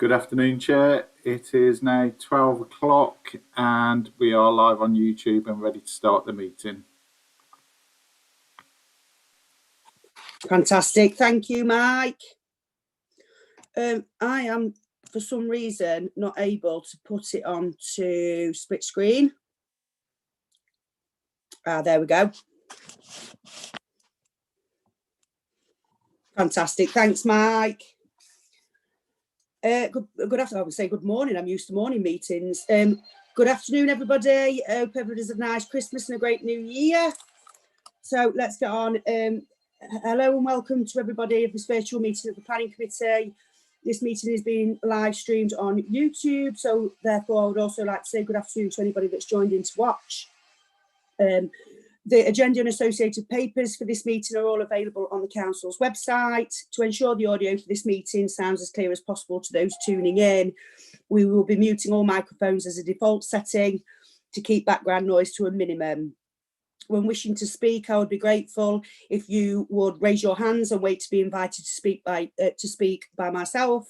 Good afternoon, Chair. It is now 12 o'clock and we are live on YouTube and ready to start the meeting. Fantastic. Thank you, Mike. I am, for some reason, not able to put it on to split screen. There we go. Fantastic. Thanks, Mike. Good afternoon. I would say good morning. I'm used to morning meetings. Good afternoon, everybody. Hope everybody's had a nice Christmas and a great New Year. So let's get on. Hello and welcome to everybody of this virtual meeting of the Planning Committee. This meeting is being live streamed on YouTube, so therefore I would also like to say good afternoon to anybody that's joined in to watch. The agenda and associated papers for this meeting are all available on the Council's website. To ensure the audio for this meeting sounds as clear as possible to those tuning in, we will be muting all microphones as a default setting to keep background noise to a minimum. When wishing to speak, I would be grateful if you would raise your hands and wait to be invited to speak by myself,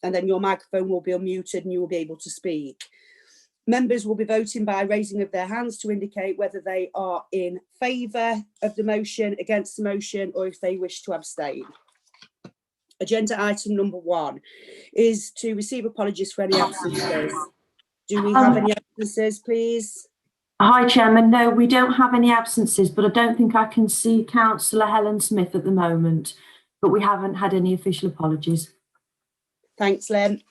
and then your microphone will be unmuted and you will be able to speak. Members will be voting by raising of their hands to indicate whether they are in favour of the motion, against the motion, or if they wish to abstain. Agenda item number 1 is to receive apologies for any absences. Do we have any absences, please? Hi, Chairman. No, we don't have any absences, but I don't think I can see Councillor Helen Smith at the moment, but we haven't had any official apologies. Thanks, Len.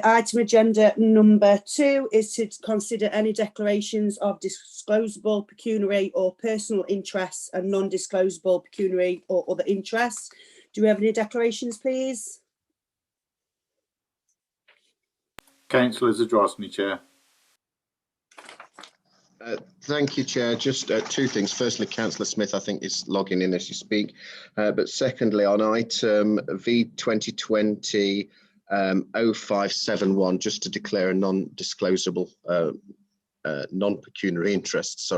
Item agenda number 2 is to consider any declarations of disclosable pecuniary or personal interests and non-disclosable pecuniary or other interests. Do we have any declarations, please? Councillor Zadrosny, Chair. Thank you, Chair. Just two things. Firstly, Councillor Smith, I think, is logging in as you speak. But secondly, on item V 2020 0571, just to declare a non-disclosable, non-pecuniary interest,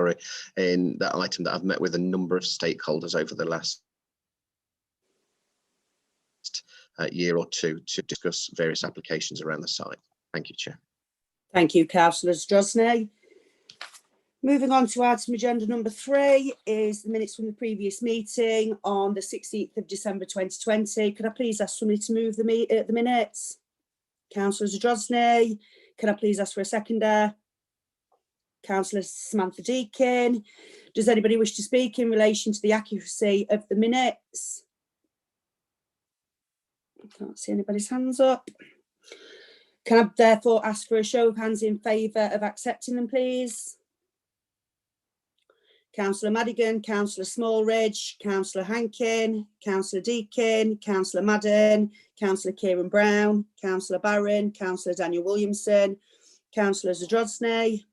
in that item that I've met with a number of stakeholders over the last year or two to discuss various applications around the site. Thank you, Chair. Thank you, Councillor Zadrosny. Moving on to item agenda number 3 is the minutes from the previous meeting on the 16th of December 2020. Could I please ask somebody to move the minutes? Councillor Zadrosny. Can I please ask for a seconder? Councillor Samantha Deakin. Does anybody wish to speak in relation to the accuracy of the minutes? I can't see anybody's hands up. Can I therefore ask for a show of hands in favour of accepting them, please? Councillor Madigan, Councillor Smallridge, Councillor Hankin, Councillor Deakin, Councillor Madden, Councillor Kieran Brown, Councillor Barron, Councillor Daniel Williamson, Councillor Zadrosny,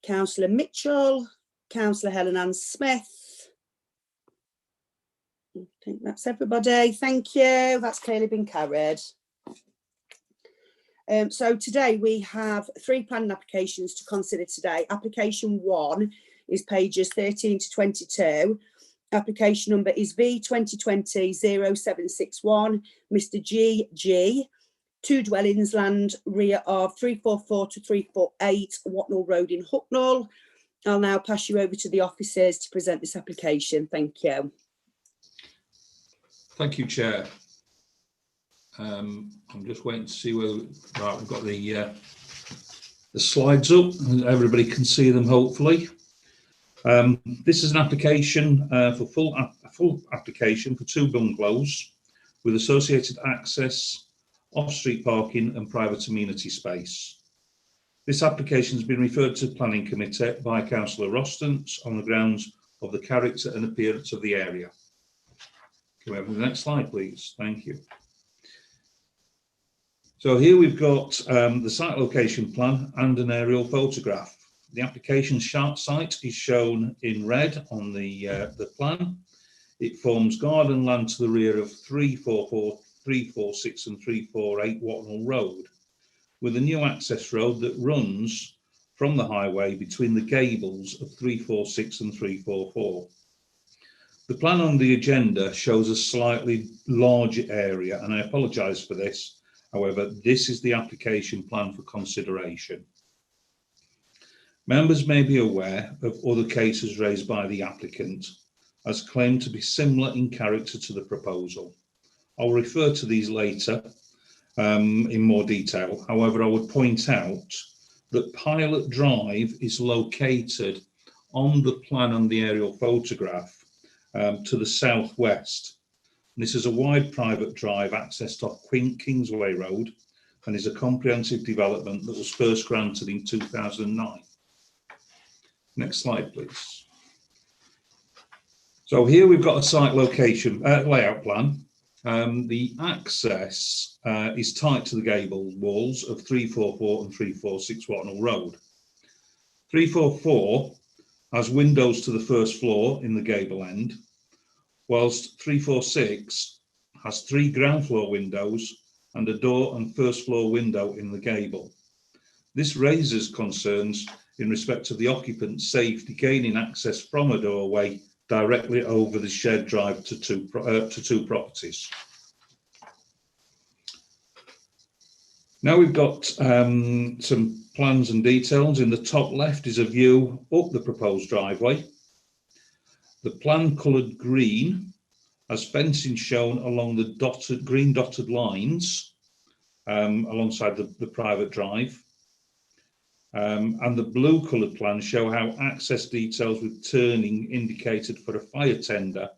Councillor Mitchell, Councillor Helen Ann Smith. I think that's everybody. Thank you. That's clearly been carried. So today we have 3 planning applications to consider today. Application 1 is pages 13 to 22. Application number is V 2020-0761, Mr. G. 2 dwellings, land rear of 344 to 348 Watnall Road in Hucknall. I'll now pass you over to the officers to present this application. Thank you. Thank you, Chair. I'm just waiting to see whether we've got the slides up and everybody can see them, hopefully. This is an application for full application for 2 bungalows with associated access, off-street parking and private amenity space. This application has been referred to the Planning Committee by Councillor Rostance on the grounds of the character and appearance of the area. Can we have the next slide, please? Thank you. So here we've got the site location plan and an aerial photograph. The application site is shown in red on the plan. It forms garden land to the rear of 344, 346 and 348 Watnall Road, with a new access road that runs from the highway between the gables of 346 and 344. The plan on the agenda shows a slightly larger area, and I apologise for this. However, this is the application plan for consideration. Members may be aware of other cases raised by the applicant as claimed to be similar in character to the proposal. I'll refer to these later in more detail. However, I would point out that Pilot Drive is located on the plan on the aerial photograph to the southwest. This is a wide private drive accessed off Kingsway Road and is a comprehensive development that was first granted in 2009. Next slide, please. So here we've got a site location layout plan. The access is tight to the gable walls of 344 and 346 Watnall Road. 344 has windows to the first floor in the gable end, whilst 346 has 3 ground floor windows and a door and first floor window in the gable. This raises concerns in respect of the occupant's safety gaining access from a doorway directly over the shared drive to two properties. Now we've got some plans and details. In the top left is a view up the proposed driveway. The plan coloured green has fencing shown along the green dotted lines alongside the private drive. And the blue coloured plans show how access details with turning indicated for a fire tender.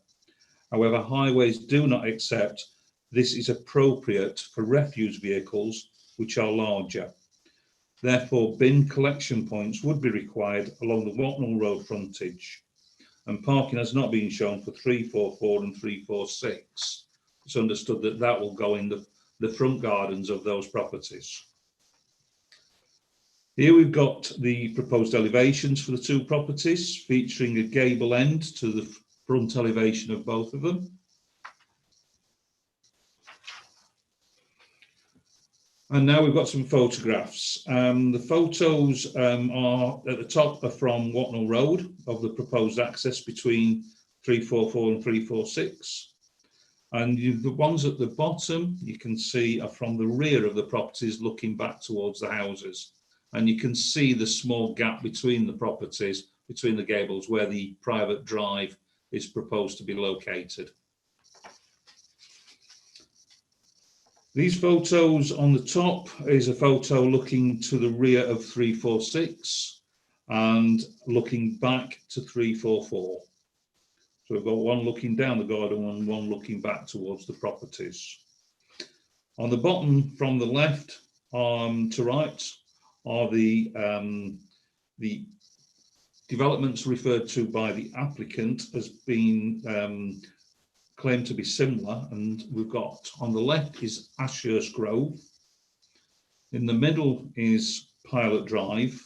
However, highways do not accept this is appropriate for refuse vehicles which are larger. Therefore, bin collection points would be required along the Watnall Road frontage, and parking has not been shown for 344 and 346. It's understood that that will go in the front gardens of those properties. Here we've got the proposed elevations for the two properties, featuring a gable end to the front elevation of both of them. And now we've got some photographs. The photos are at the top are from Watnall Road of the proposed access between 344 and 346. And the ones at the bottom you can see are from the rear of the properties looking back towards the houses. And you can see the small gap between the properties, between the gables, where the private drive is proposed to be located. These photos on the top is a photo looking to the rear of 346 and looking back to 344. So we've got one looking down the garden and one looking back towards the properties. On the bottom from the left to right are the developments referred to by the applicant as being claimed to be similar, and we've got on the left is Ashurst Grove, in the middle is Pilot Drive,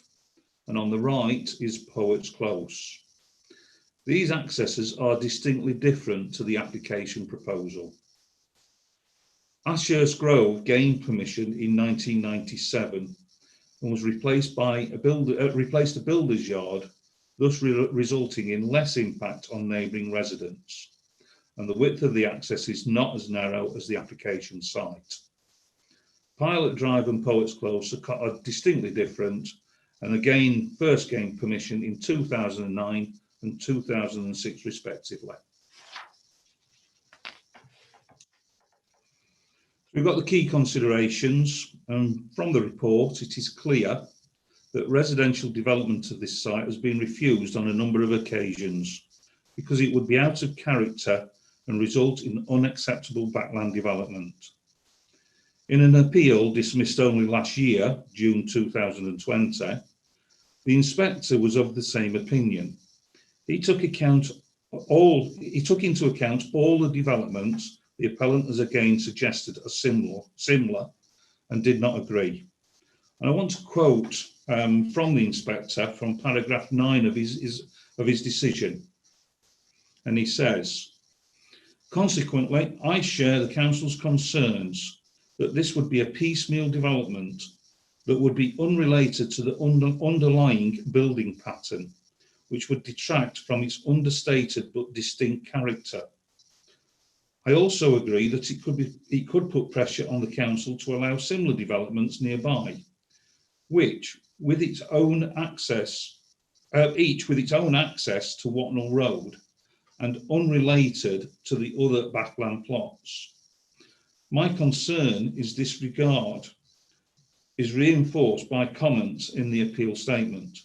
and on the right is Poets Close. These accesses are distinctly different to the application proposal. Ashurst Grove gained permission in 1997 and was replaced by a builder's yard, thus resulting in less impact on neighbouring residents. And the width of the access is not as narrow as the application site. Pilot Drive and Poets Close are distinctly different, and again first gained permission in 2009 and 2006 respectively. We've got the key considerations, and from the report it is clear that residential development of this site has been refused on a number of occasions because it would be out of character and result in unacceptable backland development. In an appeal dismissed only last year, June 2020, the inspector was of the same opinion. He took into account all the developments the appellant has again suggested are similar and did not agree. And I want to quote from the inspector from paragraph 9 of his decision. And he says, "Consequently, I share the council's concerns that this would be a piecemeal development that would be unrelated to the underlying building pattern, which would detract from its understated but distinct character. I also agree that it could put pressure on the council to allow similar developments nearby, which, with its own access, each with its own access to Watnall Road and unrelated to the other backland plots. My concern is this regard is reinforced by comments in the appeal statement.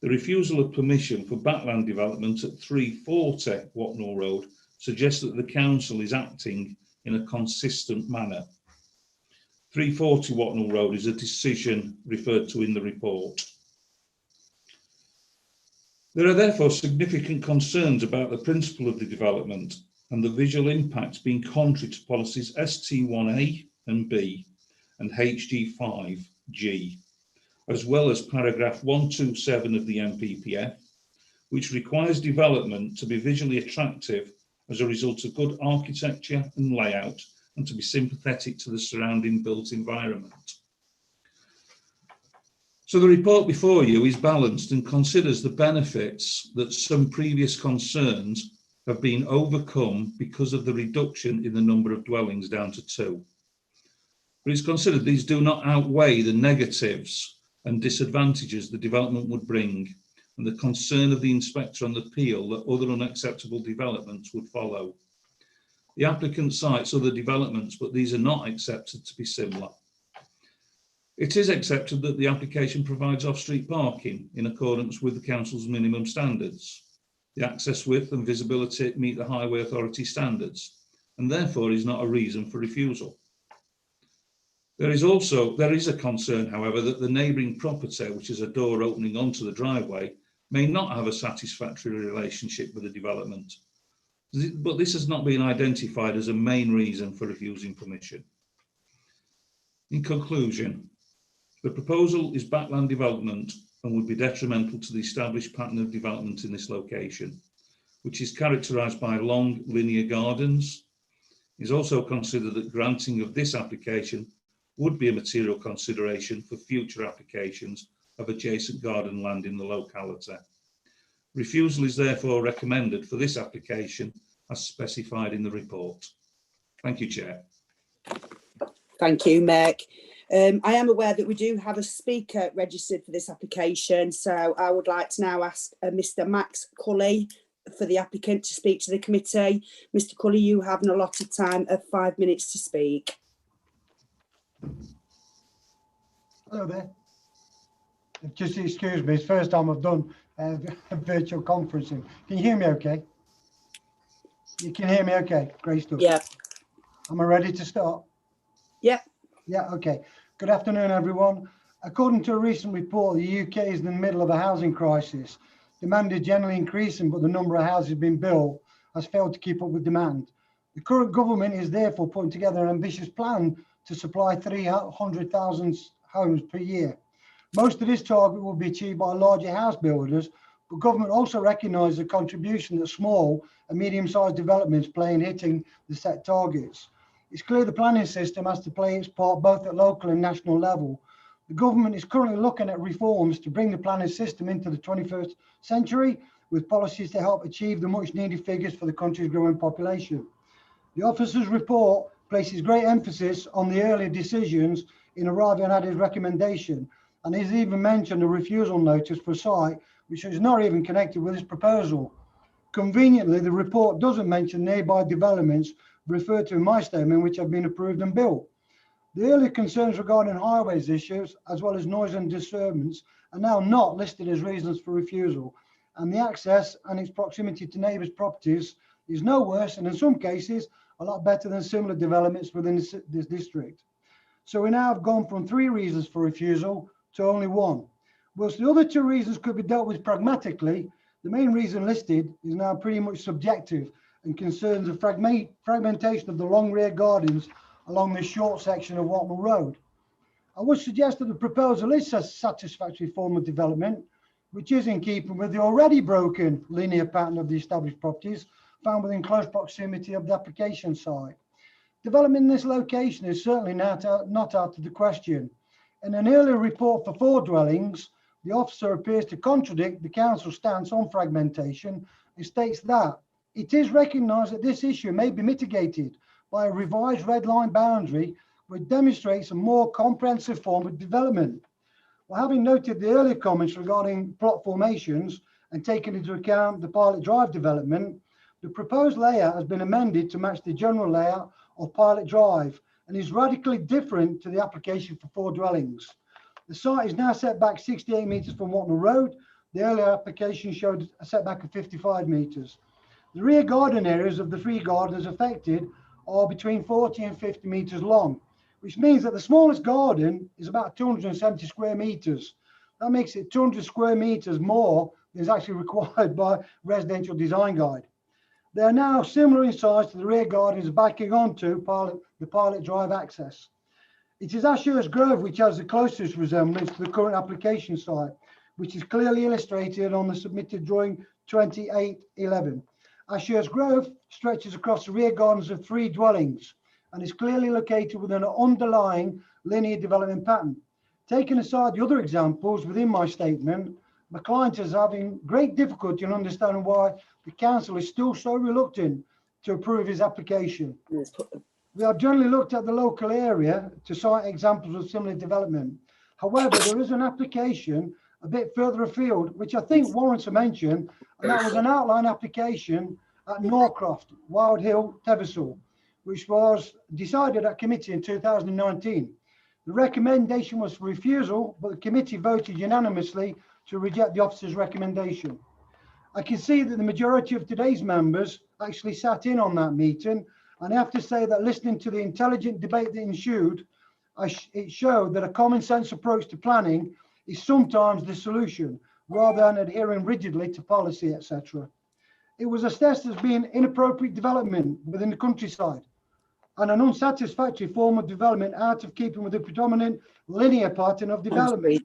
The refusal of permission for backland development at 340 Watnall Road suggests that the council is acting in a consistent manner. 340 Watnall Road is a decision referred to in the report. There are therefore significant concerns about the principle of the development and the visual impacts being contrary to policies ST1A and B and HG5G, as well as paragraph 127 of the NPPF, which requires development to be visually attractive as a result of good architecture and layout and to be sympathetic to the surrounding built environment. So the report before you is balanced and considers the benefits that some previous concerns have been overcome because of the reduction in the number of dwellings down to 2. But it's considered these do not outweigh the negatives and disadvantages the development would bring and the concern of the inspector on the appeal that other unacceptable developments would follow. The applicant cites other developments, but these are not accepted to be similar. It is accepted that the application provides off-street parking in accordance with the council's minimum standards. The access width and visibility meet the Highway Authority standards and therefore is not a reason for refusal. There is a concern, however, that the neighbouring property, which is a door opening onto the driveway, may not have a satisfactory relationship with the development. But this has not been identified as a main reason for refusing permission. In conclusion, the proposal is backland development and would be detrimental to the established pattern of development in this location, which is characterised by long linear gardens. It is also considered that granting of this application would be a material consideration for future applications of adjacent garden land in the locality. Refusal is therefore recommended for this application as specified in the report. Thank you, Chair. Thank you, Mick. I am aware that we do have a speaker registered for this application, so I would like to now ask Mr. Max Cully for the applicant to speak to the committee. Mr. Cully, you have an allotted time of 5 minutes to speak. Hello there. Just excuse me, it's the first time I've done virtual conferencing. Can you hear me okay? You can hear me okay? Great stuff. Yeah. Am I ready to start? Yeah. Yeah, okay. Good afternoon, everyone. According to a recent report, the UK is in the middle of a housing crisis. Demand is generally increasing, but the number of houses being built has failed to keep up with demand. The current government is therefore putting together an ambitious plan to supply 300,000 homes per year. Most of this target will be achieved by larger house builders, but government also recognises the contribution that small and medium-sized developments play in hitting the set targets. It's clear the planning system has to play its part both at local and national level. The government is currently looking at reforms to bring the planning system into the 21st century with policies to help achieve the much needed figures for the country's growing population. The officer's report places great emphasis on the earlier decisions in arriving at his recommendation, and has even mentioned a refusal notice for a site which is not even connected with his proposal. Conveniently, the report doesn't mention nearby developments referred to in my statement which have been approved and built. The earlier concerns regarding highways issues as well as noise and disturbance are now not listed as reasons for refusal, and the access and its proximity to neighbours' properties is no worse, and in some cases a lot better than similar developments within this district. So we now have gone from 3 reasons for refusal to only 1. Whilst the other 2 reasons could be dealt with pragmatically, the main reason listed is now pretty much subjective and concerns the fragmentation of the long rear gardens along this short section of Watnall Road. I would suggest that the proposal is a satisfactory form of development, which is in keeping with the already broken linear pattern of the established properties found within close proximity of the application site. Development in this location is certainly not out of the question. In an earlier report for 4 dwellings, the officer appears to contradict the council's stance on fragmentation. It states that it is recognised that this issue may be mitigated by a revised red line boundary which demonstrates a more comprehensive form of development. Well, having noted the earlier comments regarding plot formations and taking into account the Pilot Drive development, the proposed layout has been amended to match the general layout of Pilot Drive and is radically different to the application for 4 dwellings. The site is now set back 68 metres from Watnall Road. The earlier application showed a setback of 55 metres. The rear garden areas of the 3 gardens affected are between 40 and 50 metres long, which means that the smallest garden is about 270 square metres. That makes it 200 square metres more than is actually required by Residential Design Guide. They are now similar in size to the rear gardens backing onto the Pilot Drive access. It is Ashurst Grove which has the closest resemblance to the current application site, which is clearly illustrated on the submitted drawing 2811. Ashurst Grove stretches across the rear gardens of 3 dwellings and is clearly located within an underlying linear development pattern. Taking aside the other examples within my statement, my client is having great difficulty in understanding why the council is still so reluctant to approve his application. We have generally looked at the local area to cite examples of similar development. However, there is an application a bit further afield, which I think warrants a mention, and that was an outline application at Norcroft, Wild Hill, Teversall, which was decided at committee in 2019. The recommendation was for refusal, but the committee voted unanimously to reject the officer's recommendation. I can see that the majority of today's members actually sat in on that meeting, and I have to say that listening to the intelligent debate that ensued, it showed that a common sense approach to planning is sometimes the solution, rather than adhering rigidly to policy, etc. It was assessed as being inappropriate development within the countryside and an unsatisfactory form of development out of keeping with the predominant linear pattern of development.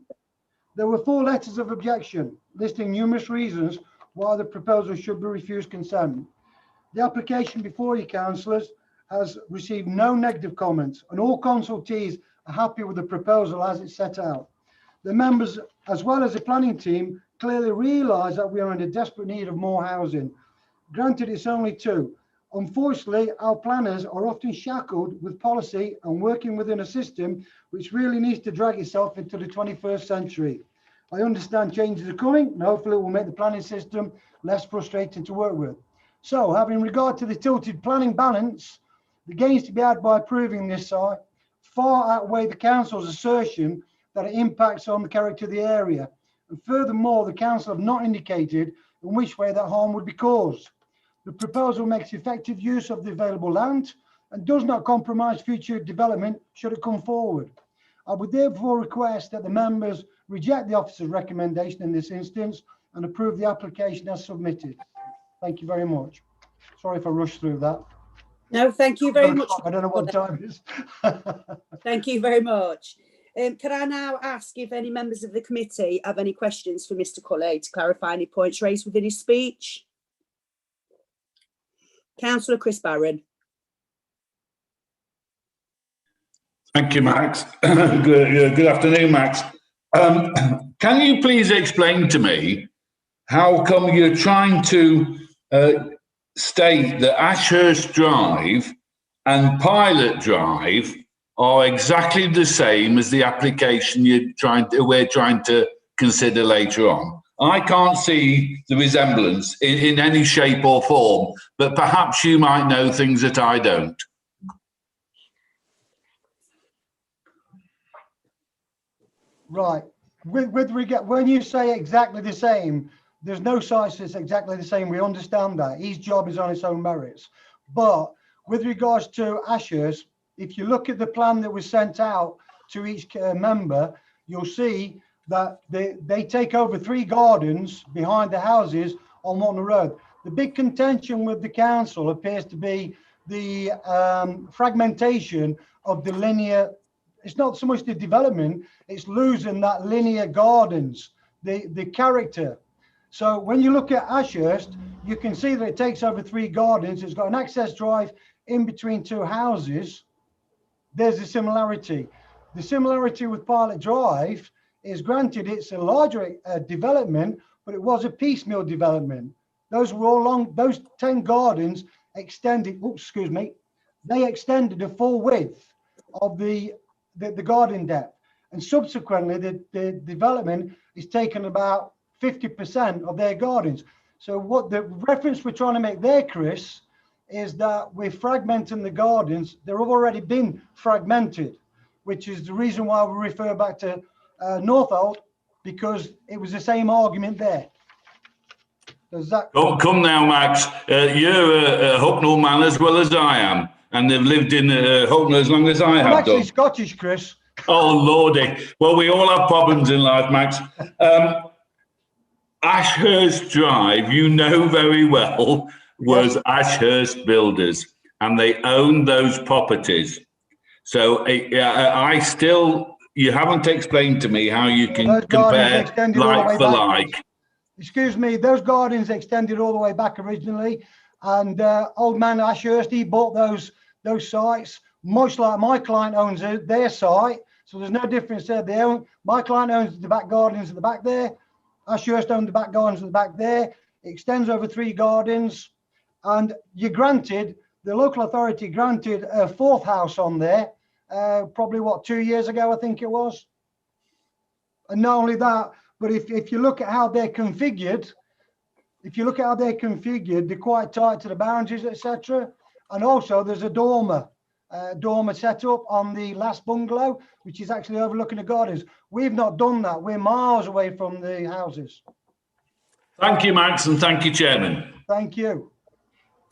There were 4 letters of objection listing numerous reasons why the proposal should be refused consent. The application before you, councillors, has received no negative comments, and all consultees are happy with the proposal as it's set out. The members, as well as the planning team, clearly realise that we are in a desperate need of more housing. Granted, it's only 2. Unfortunately, our planners are often shackled with policy and working within a system which really needs to drag itself into the 21st century. I understand changes are coming, and hopefully it will make the planning system less frustrating to work with. So, having regard to the tilted planning balance, the gains to be had by approving this site far outweigh the council's assertion that it impacts on the character of the area. And furthermore, the council have not indicated in which way that harm would be caused. The proposal makes effective use of the available land and does not compromise future development should it come forward. I would therefore request that the members reject the officer's recommendation in this instance and approve the application as submitted. Thank you very much. Sorry if I rushed through that. No, thank you very much. I don't know what time it is. Thank you very much. Can I now ask if any members of the committee have any questions for Mr. Culley to clarify any points raised within his speech? Councillor Chris Barron. Thank you, Max. Good afternoon, Max. Can you please explain to me how come you're trying to state that Ashurst Drive and Pilot Drive are exactly the same as the application we're trying to consider later on? I can't see the resemblance in any shape or form, but perhaps you might know things that I don't. Right. With regard, when you say exactly the same, there's no site that's exactly the same. We understand that. His job is on its own merits. But with regards to Ashurst, if you look at the plan that was sent out to each member, you'll see that they take over 3 gardens behind the houses on Watnall Road. The big contention with the council appears to be the fragmentation of the linear. It's not so much the development, it's losing that linear gardens, the character. So when you look at Ashurst, you can see that it takes over 3 gardens. It's got an access drive in between 2 houses. There's a similarity. The similarity with Pilot Drive is granted it's a larger development, but it was a piecemeal development. Those were all long, those 10 gardens extended, oops, excuse me, they extended the full width of the garden depth. And subsequently, the development is taken about 50% of their gardens. So what the reference we're trying to make there, Chris, is that we're fragmenting the gardens. They've already been fragmented, which is the reason why we refer back to Northolt, because it was the same argument there. Does that... Oh, come now, Max. You're a Hucknall man as well as I am, and they've lived in Hucknall as long as I have I'm actually done. Scottish, Chris. Oh, Lordy. Well, we all have problems in life, Max. Ashurst Drive, you know very well, was Ashurst Builders, and they owned those properties. So I still, you haven't explained to me how you can compare like for like. Excuse me, those gardens extended all the way back originally, and old man Ashurst, he bought those sites, much like my client owns their site. So there's no difference there. My client owns the back gardens at the back there. Ashurst owned the back gardens at the back there. It extends over 3 gardens. And you granted, the local authority granted a 4th house on there, probably 2 years ago, I think it was. And not only that, but if you look at how they're configured, they're quite tight to the boundaries, etc. And also there's a dormer set up on the last bungalow, which is actually overlooking the gardens. We've not done that. We're miles away from the houses. Thank you, Max, and thank you, Chairman. Thank you.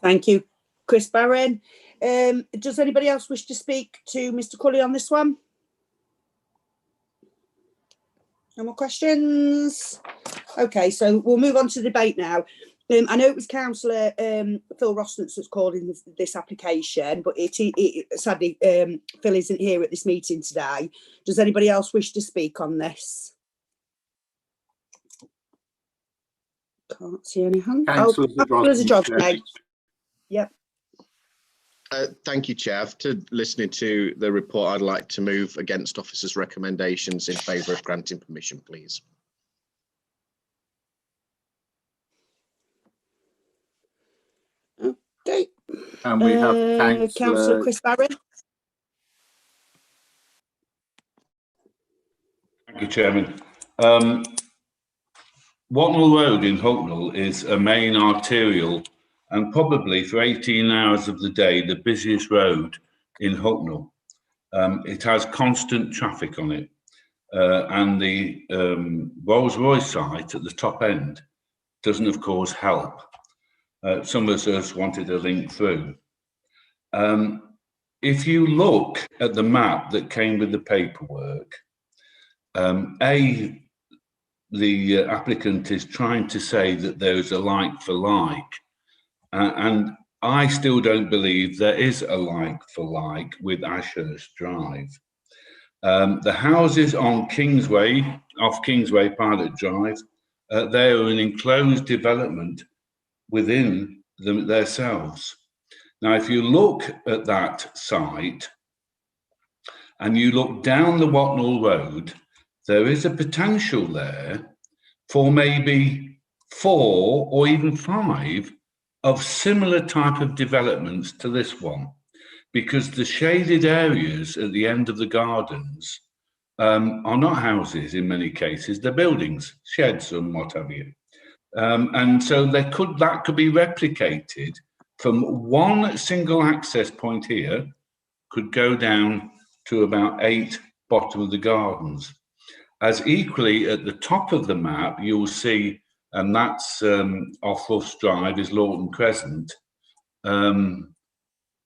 Thank you, Chris Barron. Does anybody else wish to speak to Mr. Cully on this one? No more questions? Okay, so we'll move on to the debate now. I know it was Councillor Phil Rostance that's called in this application, but sadly Phil isn't here at this meeting today. Does anybody else wish to speak on this? Can't see any hands. Councillor Zadrozny. Yep. Thank you, Chair. After listening to the report, I'd like to move against officers' recommendations in favour of granting permission, please. Okay. And we have Councillor Chris Barron. Thank you, Chairman. Watnall Road in Hucknall is a main arterial and probably for 18 hours of the day, the busiest road in Hucknall. It has constant traffic on it. And the Rolls-Royce site at the top end doesn't, of course, help. Some of us wanted a link through. If you look at the map that came with the paperwork, the applicant is trying to say that there is a like for like, and I still don't believe there is a like for like with Ashurst Drive. The houses on Kingsway, off Kingsway Pilot Drive, they are an enclosed development within themselves. Now, if you look at that site and you look down the Watnall Road, there is a potential there for maybe 4 or even 5 of similar type of developments to this one, because the shaded areas at the end of the gardens are not houses in many cases, they're buildings, sheds and what have you. And so that could be replicated from one single access point here, could go down to about 8 bottom of the gardens. As equally at the top of the map, you'll see, and that's off Ruff's Drive is Lawton Crescent.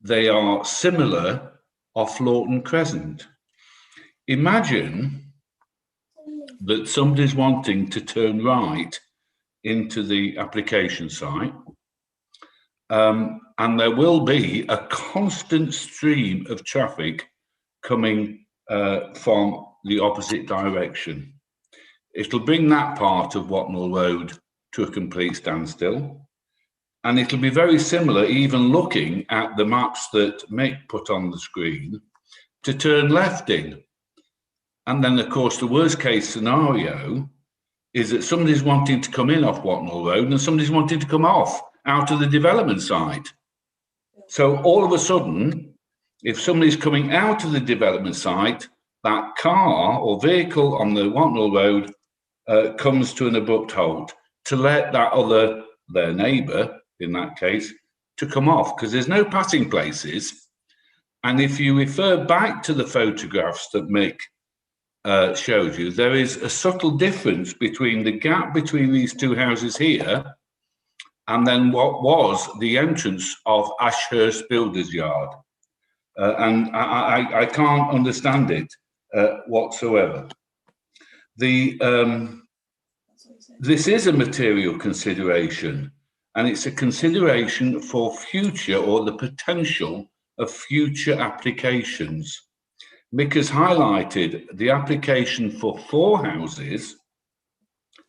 They are similar off Lawton Crescent. Imagine that somebody's wanting to turn right into the application site, and there will be a constant stream of traffic coming from the opposite direction. It'll bring that part of Watnall Road to a complete standstill, and it'll be very similar, even looking at the maps that Mick put on the screen, to turn left in. And then, of course, the worst case scenario is that somebody's wanting to come in off Watnall Road and somebody's wanting to come off out of the development site. So all of a sudden, if somebody's coming out of the development site, that car or vehicle on the Watnall Road comes to an abrupt halt to let that other, their neighbour in that case, to come off, because there's no passing places. And if you refer back to the photographs that Mick showed you, there is a subtle difference between the gap between these two houses here and then what was the entrance of Ashurst Builders Yard. And I can't understand it whatsoever. This is a material consideration, and it's a consideration for future or the potential of future applications. Mick has highlighted the application for 4 houses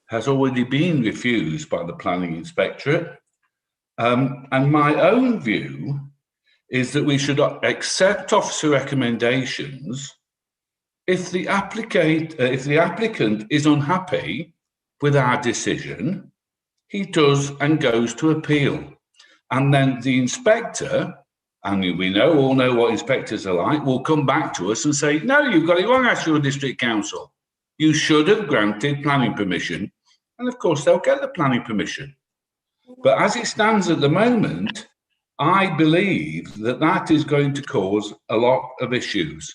has already been refused by the planning inspectorate. And my own view is that we should accept officer recommendations if the applicant is unhappy with our decision. He does and goes to appeal, and then the inspector, and we all know what inspectors are like, will come back to us and say, no, you've got it wrong, Ashfield District Council. You should have granted planning permission. And of course, they'll get the planning permission. But as it stands at the moment, I believe that that is going to cause a lot of issues.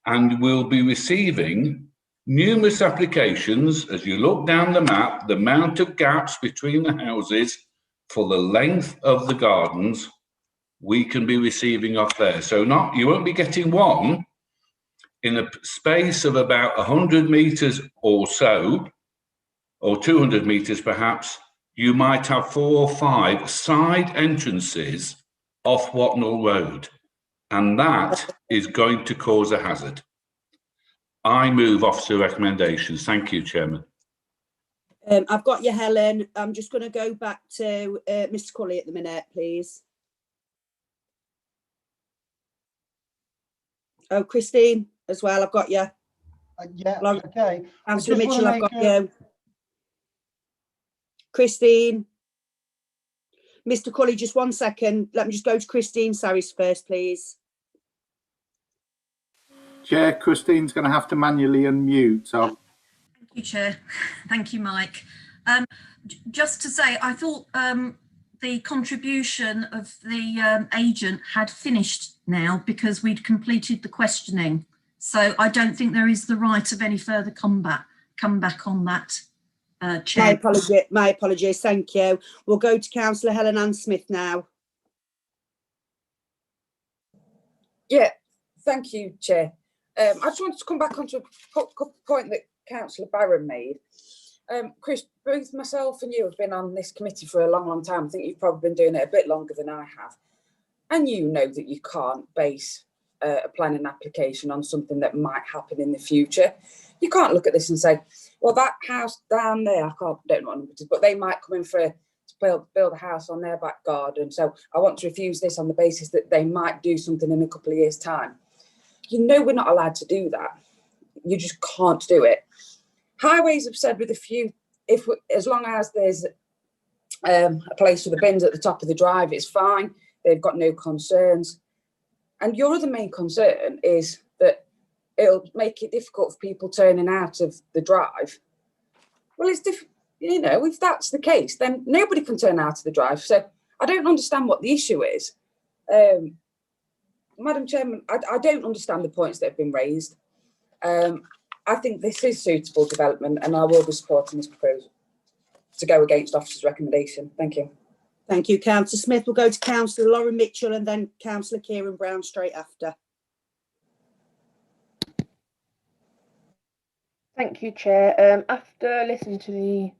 And we'll be receiving numerous applications. As you look down the map, the amount of gaps between the houses for the length of the gardens, we can be receiving off there. So you won't be getting one in a space of about 100 metres or so, or 200 metres perhaps. You might have 4 or 5 side entrances off Watnall Road, and that is going to cause a hazard. I move officer recommendations. Thank you, Chairman. I've got you, Helen. I'm just going to go back to Mr. Cully at the minute, please. Oh, Christine as well. I've got you. Yeah, okay. Councillor Mitchell, I've got you. Christine. Mr. Cully, just 1 second. Let me just go to Christine Saris first, please. Chair, Christine's going to have to manually unmute. Thank you, Chair. Thank you, Mike. Just to say, I thought the contribution of the agent had finished now because we'd completed the questioning. So I don't think there is the right of any further comeback on that, Chair. My apologies. Thank you. We'll go to Councillor Helen Ann Smith now. Yeah, thank you, Chair. I just wanted to come back onto a point that Councillor Barron made. Chris, both myself and you have been on this committee for a long, long time. I think you've probably been doing it a bit longer than I have. And you know that you can't base a planning application on something that might happen in the future. You can't look at this and say, well, that house down there, I don't know what number it is, but they might come in to build a house on their back garden. So I want to refuse this on the basis that they might do something in a couple of years' time. You know we're not allowed to do that. You just can't do it. Highways have said with a few, as long as there's a place for the bins at the top of the drive, it's fine. They've got no concerns. And your other main concern is that it'll make it difficult for people turning out of the drive. Well, it's different. You know, if that's the case, then nobody can turn out of the drive. So I don't understand what the issue is. Madam Chairman, I don't understand the points that have been raised. I think this is suitable development and I will be supporting this proposal to go against officer's recommendation. Thank you. Thank you, Councillor Smith. We'll go to Councillor Lauren Mitchell and then Councillor Kieran Brown straight after. Thank you, Chair. After listening to the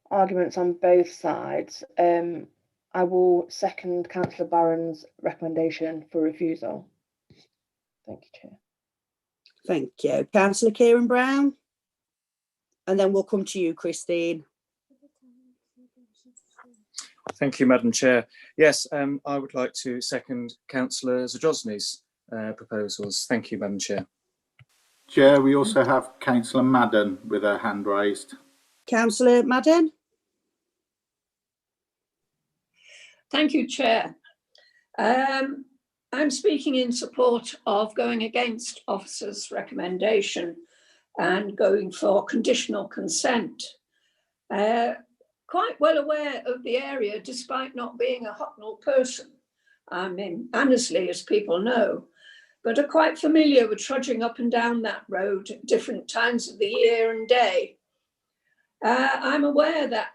arguments on both sides, I will second Councillor Barron's recommendation for refusal. Thank you, Chair. Thank you. Councillor Kieran Brown. And then we'll come to you, Christine. Thank you, Madam Chair. Yes, I would like to second Councillor Zajosny's proposals. Thank you, Madam Chair. Chair, we also have Councillor Madden with her hand raised. Councillor Madden? Thank you, Chair. I'm speaking in support of going against officer's recommendation and going for conditional consent. Quite well aware of the area, despite not being a Hucknall person. I'm in Annesley, as people know, but are quite familiar with trudging up and down that road at different times of the year and day. I'm aware that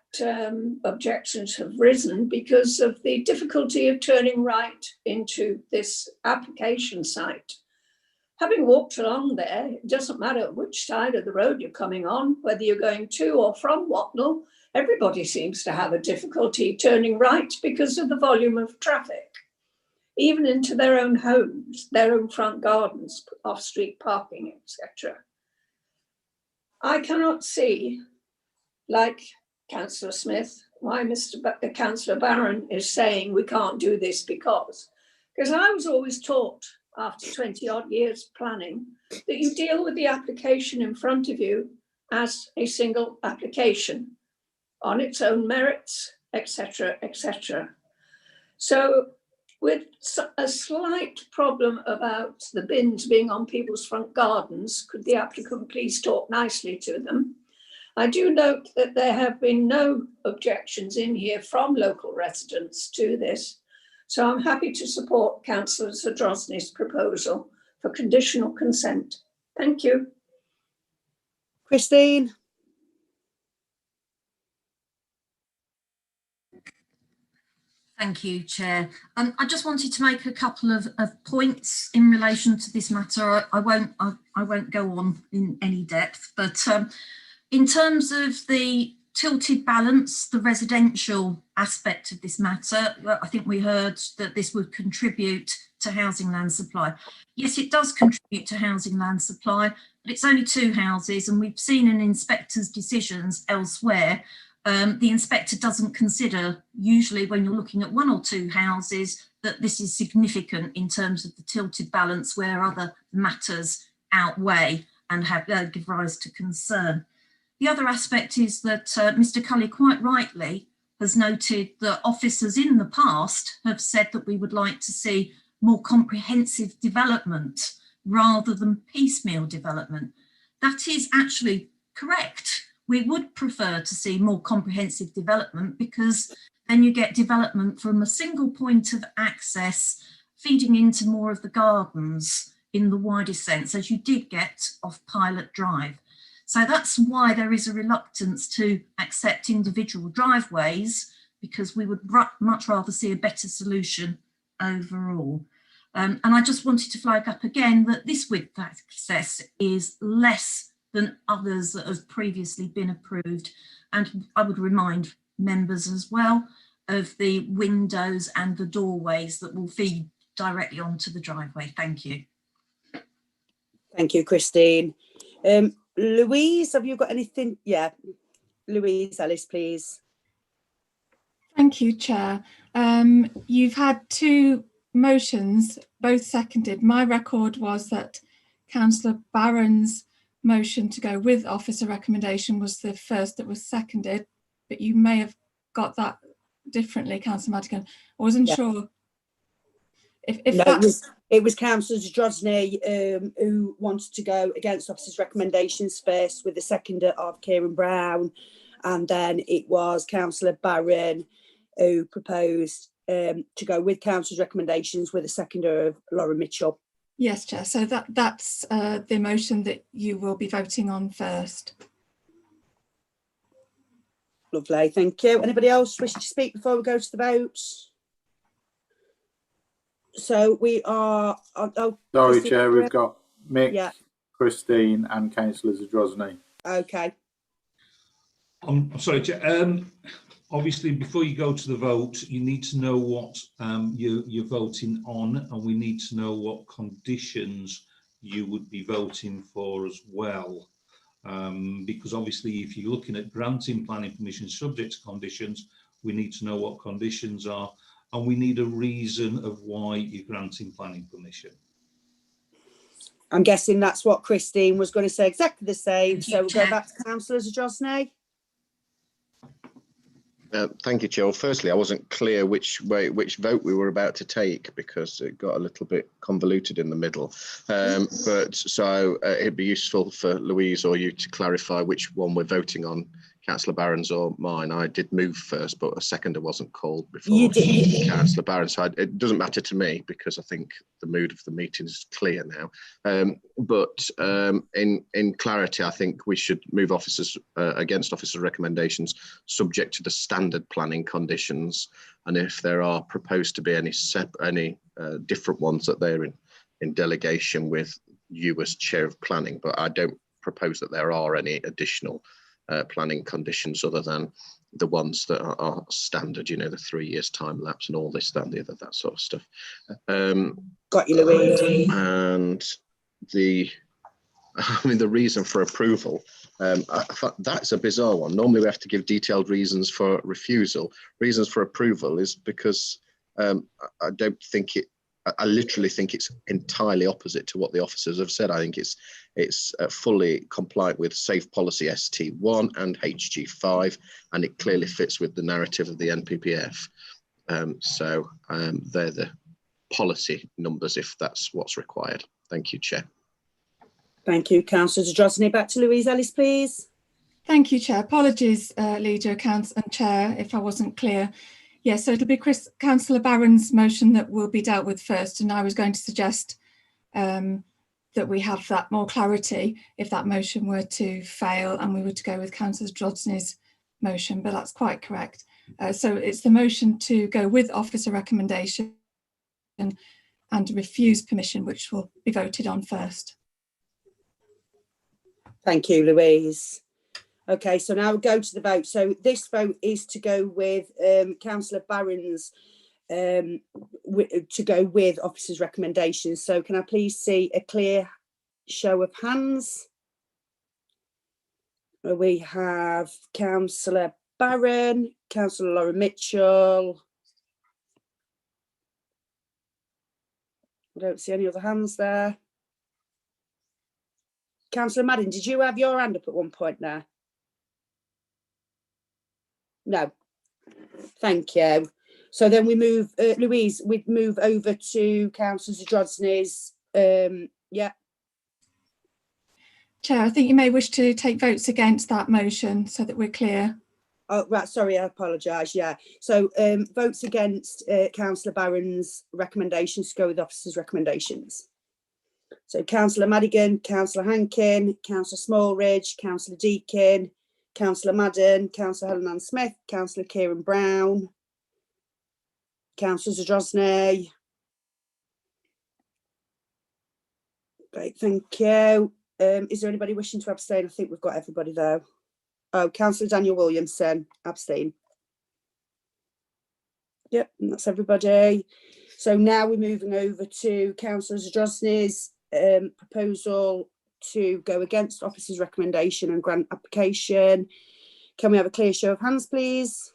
objections have risen because of the difficulty of turning right into this application site. Having walked along there, it doesn't matter which side of the road you're coming on, whether you're going to or from Hucknall, everybody seems to have a difficulty turning right because of the volume of traffic, even into their own homes, their own front gardens, off-street parking, etc. I cannot see, like Councillor Smith, why Councillor Barron is saying we can't do this because I was always taught after 20 odd years planning that you deal with the application in front of you as a single application on its own merits, etc., etc. So with a slight problem about the bins being on people's front gardens, could the applicant please talk nicely to them? I do note that there have been no objections in here from local residents to this, so I'm happy to support Councillor Zadrozny's proposal for conditional consent. Thank you. Christine? Thank you, Chair. I just wanted to make a couple of points in relation to this matter. I won't go on in any depth, but in terms of the tilted balance, the residential aspect of this matter, I think we heard that this would contribute to housing land supply. Yes, it does contribute to housing land supply, but it's only 2 houses, and we've seen in inspectors' decisions elsewhere, the inspector doesn't consider, usually when you're looking at 1 or 2 houses, that this is significant in terms of the tilted balance where other matters outweigh and have give rise to concern. The other aspect is that Mr. Cully quite rightly has noted that officers in the past have said that we would like to see more comprehensive development rather than piecemeal development. That is actually correct. We would prefer to see more comprehensive development because then you get development from a single point of access feeding into more of the gardens in the widest sense, as you did get off Pilot Drive. So that's why there is a reluctance to accept individual driveways, because we would much rather see a better solution overall. And I just wanted to flag up again that this width access is less than others that have previously been approved. And I would remind members as well of the windows and the doorways that will feed directly onto the driveway. Thank you. Thank you, Christine. Louise, have you got anything? Yeah, Louise Ellis, please. Thank you, Chair. You've had 2 motions, both seconded. My record was that Councillor Barron's motion to go with officer recommendation was the first that was seconded, but you may have got that differently, Councillor Madigan. I wasn't sure if no, that's... It was Councillor Zadrozny who wanted to go against officer's recommendations first, with the seconder of Kieran Brown, and then it was Councillor Barron who proposed to go with council's recommendations with a seconder of Laura Mitchell. Yes, Chair. So that's the motion that you will be voting on first. Lovely, thank you. Anybody else wish to speak before we go to the votes? So we are. Sorry, Chair, we've got Mick, yeah, Christine, and Councillor Zadrozny. Okay. I'm sorry, Chair. Obviously, before you go to the vote, you need to know what you're voting on, and we need to know what conditions you would be voting for as well. Because obviously, if you're looking at granting planning permission subject to conditions, we need to know what conditions are, and we need a reason of why you're granting planning permission. I'm guessing that's what Christine was going to say, exactly the same. Thank you, So we'll go Chair. back to Councillor Zadrosny. Thank you, Chair. Well, firstly, I wasn't clear which vote we were about to take because it got a little bit convoluted in the middle. But so it'd be useful for Louise or you to clarify which one we're voting on, Councillor Barron's or mine. I did move first, but a seconder wasn't called before You did. Councillor Barron. So it doesn't matter to me because I think the mood of the meeting is clear now. But in clarity, I think we should move officers against officers' recommendations subject to the standard planning conditions. And if there are proposed to be any different ones, that they're in delegation with you as chair of planning. But I don't propose that there are any additional planning conditions other than the ones that are standard, you know, the 3 years time lapse and all this, that, and the other, that sort of stuff. Got you, Louise. And the reason for approval, I thought that's a bizarre one. Normally we have to give detailed reasons for refusal. Reasons for approval is because I literally think it's entirely opposite to what the officers have said. I think it's fully compliant with Safe Policy ST1 and HG5, and it clearly fits with the narrative of the NPPF. So they're the policy numbers if that's what's required. Thank you, Chair. Thank you, Councillor Zadrosny. Back to Louise Ellis, please. Thank you, Chair. Apologies, Leader, and Chair, if I wasn't clear. Yes, so it'll be Councillor Barron's motion that will be dealt with first, and I was going to suggest that we have that more clarity if that motion were to fail and we were to go with Councillor Zadrosny's motion, but that's quite correct. So it's the motion to go with officer recommendation and refuse permission, which will be voted on first. Thank you, Louise. Okay, so now we'll go to the vote. So this vote is to go with Councillor Barron's to go with officers' recommendations. So can I please see a clear show of hands? We have Councillor Barron, Councillor Laura Mitchell. I don't see any other hands there. Councillor Madden, did you have your hand up at one point there? No. Thank you. So then we move, Louise, we'd move over to Councillor Zadrosny's, yeah. Chair, I think you may wish to take votes against that motion so that we're clear. Oh, right, sorry, I apologise, yeah. So votes against Councillor Barron's recommendations to go with officers' recommendations. So Councillor Madigan, Councillor Hankin, Councillor Smallridge, Councillor Deakin, Councillor Madden, Councillor Helen Ann Smith, Councillor Kieran Brown, Councillor Zadrosny. Great, thank you. Is there anybody wishing to abstain? I think we've got everybody though. Oh, Councillor Daniel Williamson, abstain. Yep, and that's everybody. So now we're moving over to Councillor Zadrosny's proposal to go against officers' recommendation and grant application. Can we have a clear show of hands, please?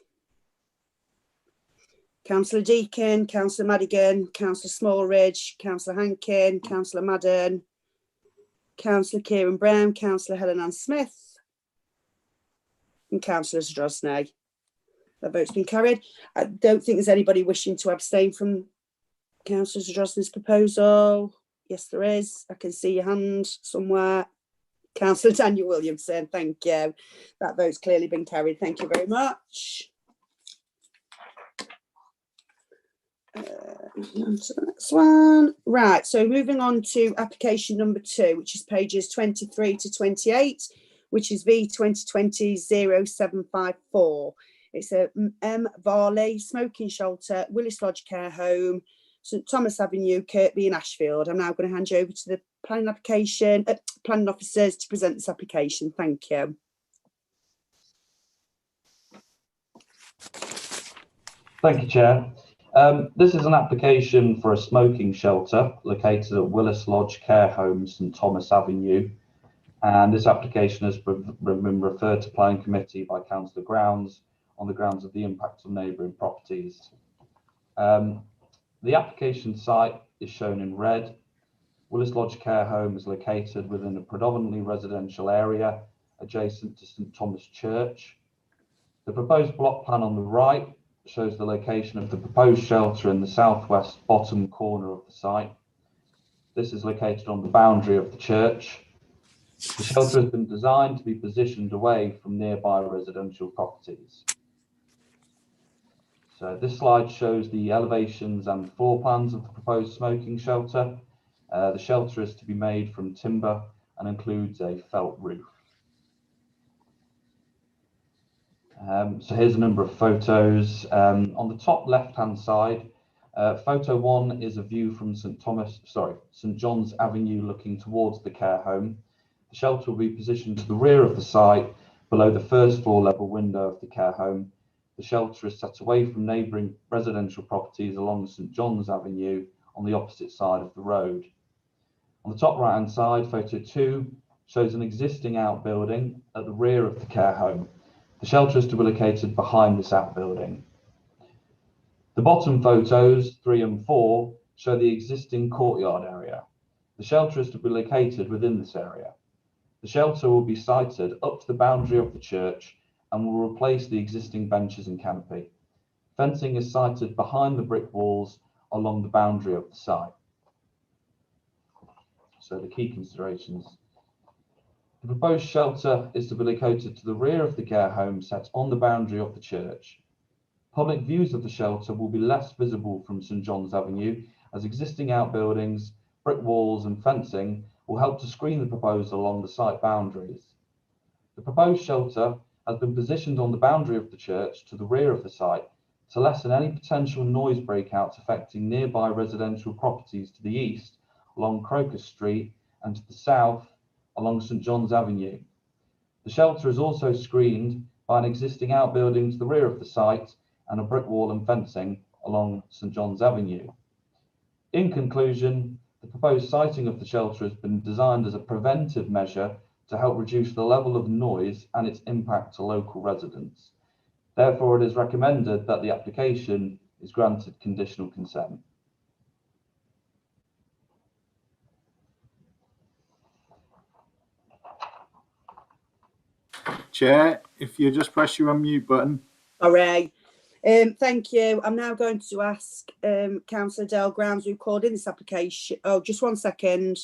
Councillor Deakin, Councillor Madigan, Councillor Smallridge, Councillor Hankin, Councillor Madden, Councillor Kieran Brown, Councillor Helen Ann Smith, and Councillor Zadrosny. That vote's been carried. I don't think there's anybody wishing to abstain from Councillor Zadrosny's proposal. Yes, there is. I can see your hand somewhere. Councillor Daniel Williamson, thank you. That vote's clearly been carried. Thank you very much. On to the next one. Right, so moving on to application number 2, which is pages 23 to 28, which is V 2020-0754. It's a M. Varley smoking shelter, Willis Lodge Care Home, St Thomas Avenue, Kirkby in Ashfield. I'm now going to hand you over to the planning officers to present this application. Thank you. Thank you, Chair. This is an application for a smoking shelter located at Willis Lodge Care Home, St Thomas Avenue. And this application has been referred to Planning Committee by Councillor Grounds on the grounds of the impact on neighbouring properties. The application site is shown in red. Willis Lodge Care Home is located within a predominantly residential area adjacent to St Thomas Church. The proposed block plan on the right shows the location of the proposed shelter in the southwest bottom corner of the site. This is located on the boundary of the church. The shelter has been designed to be positioned away from nearby residential properties. So this slide shows the elevations and floor plans of the proposed smoking shelter. The shelter is to be made from timber and includes a felt roof. So here's a number of photos. On the top left-hand side, photo 1 is a view from St John's Avenue looking towards the care home. The shelter will be positioned to the rear of the site, below the first floor level window of the care home. The shelter is set away from neighbouring residential properties along St John's Avenue on the opposite side of the road. On the top right-hand side, photo 2 shows an existing outbuilding at the rear of the care home. The shelter is to be located behind this outbuilding. The bottom photos, 3 and 4, show the existing courtyard area. The shelter is to be located within this area. The shelter will be sited up to the boundary of the church and will replace the existing benches and canopy. Fencing is sited behind the brick walls along the boundary of the site. So the key considerations. The proposed shelter is to be located to the rear of the care home set on the boundary of the church. Public views of the shelter will be less visible from St John's Avenue, as existing outbuildings, brick walls and fencing will help to screen the proposal along the site boundaries. The proposed shelter has been positioned on the boundary of the church to the rear of the site to lessen any potential noise breakouts affecting nearby residential properties to the east along Crocus Street and to the south along St John's Avenue. The shelter is also screened by an existing outbuilding to the rear of the site and a brick wall and fencing along St John's Avenue. In conclusion, the proposed siting of the shelter has been designed as a preventive measure to help reduce the level of noise and its impact to local residents. Therefore, it is recommended that the application is granted conditional consent. Chair, if you just press your unmute button. Sorry. Thank you. I'm now going to ask Councillor Dale Grounds, who called in this application. Oh, just 1 second.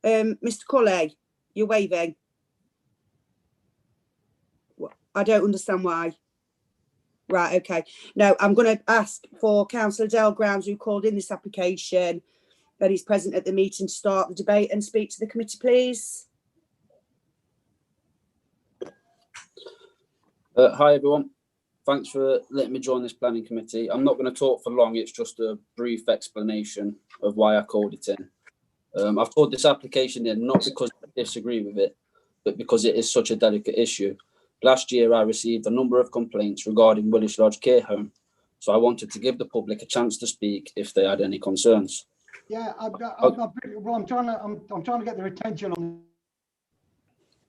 Mr. Cully, you're waving. I don't understand why. Right, okay. No, I'm going to ask for Councillor Dale Grounds, who called in this application, and he's present at the meeting, to start the debate and speak to the committee, please. Hi everyone, thanks for letting me join this planning committee. I'm not going to talk for long, it's just a brief explanation of why I called it in. I've called this application in not because I disagree with it, but because it is such a delicate issue. Last year I received a number of complaints regarding Willis Lodge Care Home, so I wanted to give the public a chance to speak if they had any concerns. Yeah, I'm trying to get their attention on.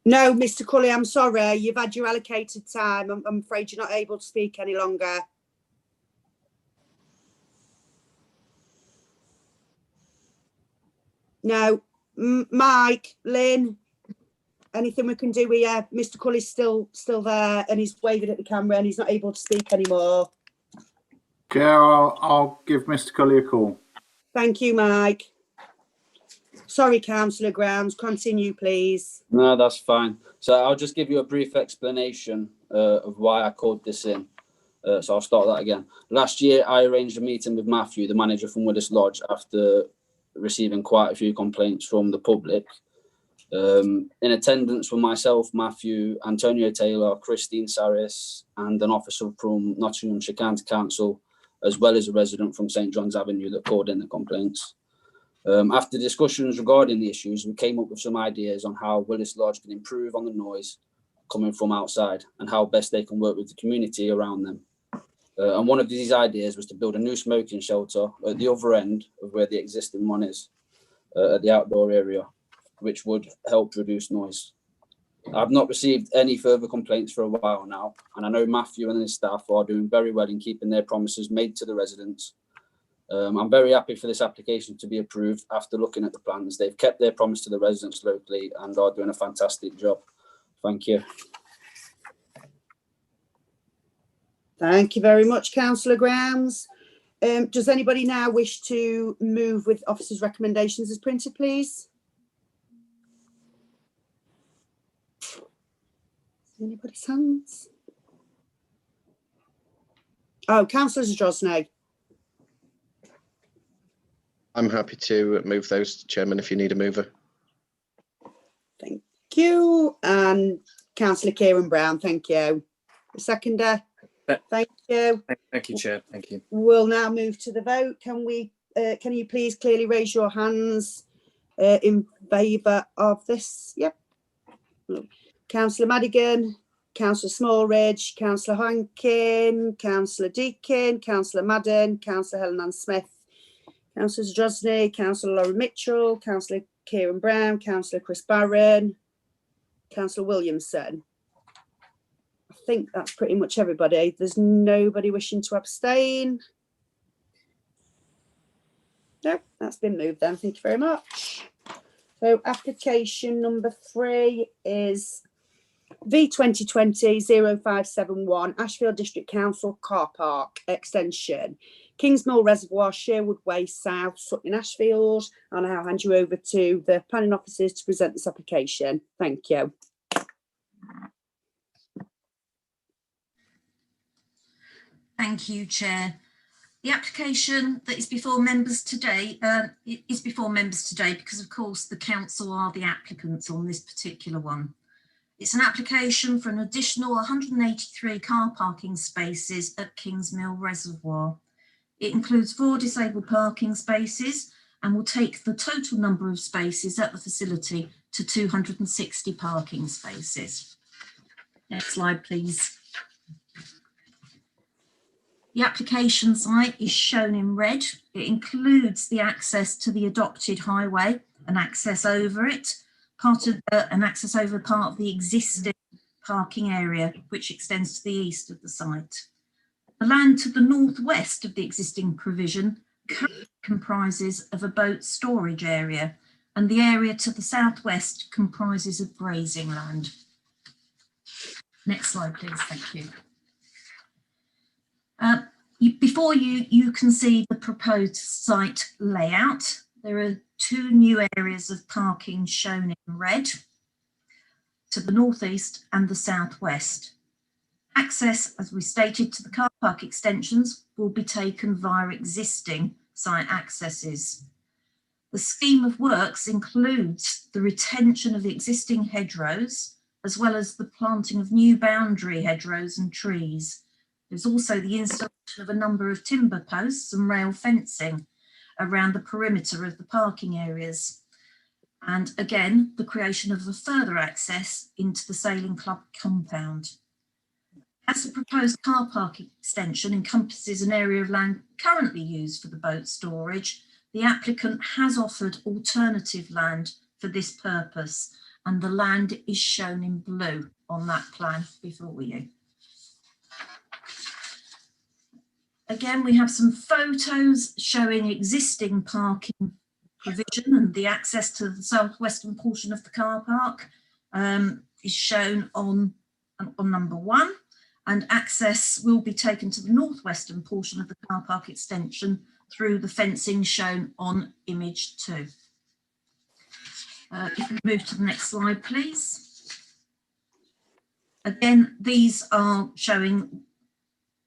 No, Mr. Cully, I'm sorry. You've had your allocated time. I'm afraid you're not able to speak any longer. No, Mike, Lynn, anything we can do here? Mr. Cully's still there, and he's waving at the camera, and he's not able to speak anymore. Chair, I'll give Mr. Cully a call. Thank you, Mike. Sorry, Councillor Grounds, continue, please. No, that's fine. So I'll just give you a brief explanation of why I called this in. So I'll start that again. Last year, I arranged a meeting with Matthew, the manager from Willis Lodge, after receiving quite a few complaints from the public. In attendance were myself, Matthew, Antonio Taylor, Christine Saris, and an officer from Nottinghamshire County Council, as well as a resident from St John's Avenue that called in the complaints. After discussions regarding the issues, we came up with some ideas on how Willis Lodge can improve on the noise coming from outside and how best they can work with the community around them. And one of these ideas was to build a new smoking shelter at the other end of where the existing one is, at the outdoor area, which would help reduce noise. I've not received any further complaints for a while now, and I know Matthew and his staff are doing very well in keeping their promises made to the residents. I'm very happy for this application to be approved after looking at the plans. They've kept their promise to the residents locally and are doing a fantastic job. Thank you. Thank you very much, Councillor Grounds. Does anybody now wish to move with officers' recommendations as printed, please? Anybody's hands? Oh, Councillor Zadrozny. I'm happy to move those, Chairman, if you need a mover. Thank you. And Councillor Kieran Brown, thank you. Seconder. Thank you. Thank you, Chair. Thank you. We'll now move to the vote. Can you please clearly raise your hands in favour of this? Yep. Councillor Madigan, Councillor Smallridge, Councillor Hankin, Councillor Deakin, Councillor Madden, Councillor Helen Ann Smith, Councillor Zadrozny, Councillor Laura Mitchell, Councillor Kieran Brown, Councillor Chris Barron, Councillor Williamson. I think that's pretty much everybody. There's nobody wishing to abstain. No, that's been moved then. Thank you very much. So application number 3 is V2020-0571 Ashfield District Council Car Park Extension, Kingsmill Reservoir, Sherwood Way South, Sutton Ashfield. And I'll hand you over to the planning officers to present this application. Thank you. Thank you, Chair. The application that is before members today because, of course, the council are the applicants on this particular one. It's an application for an additional 183 car parking spaces at Kingsmill Reservoir. It includes 4 disabled parking spaces and will take the total number of spaces at the facility to 260 parking spaces. Next slide, please. The application site is shown in red. It includes the access to the adopted highway and access over it, part of the existing parking area, which extends to the east of the site. The land to the northwest of the existing provision currently comprises of a boat storage area, and the area to the southwest comprises of grazing land. Next slide, please. Thank you. Before you can see the proposed site layout. There are 2 new areas of parking shown in red to the northeast and the southwest. Access, as we stated, to the car park extensions will be taken via existing site accesses. The scheme of works includes the retention of existing hedgerows, as well as the planting of new boundary hedgerows and trees. There's also the installation of a number of timber posts and rail fencing around the perimeter of the parking areas. And again, the creation of a further access into the Sailing Club compound. As the proposed car park extension encompasses an area of land currently used for the boat storage, the applicant has offered alternative land for this purpose, and the land is shown in blue on that plan before you. Again, we have some photos showing existing parking provision, and the access to the southwestern portion of the car park is shown on number 1, and access will be taken to the northwestern portion of the car park extension through the fencing shown on image 2. If we move to the next slide, please. Again, these are showing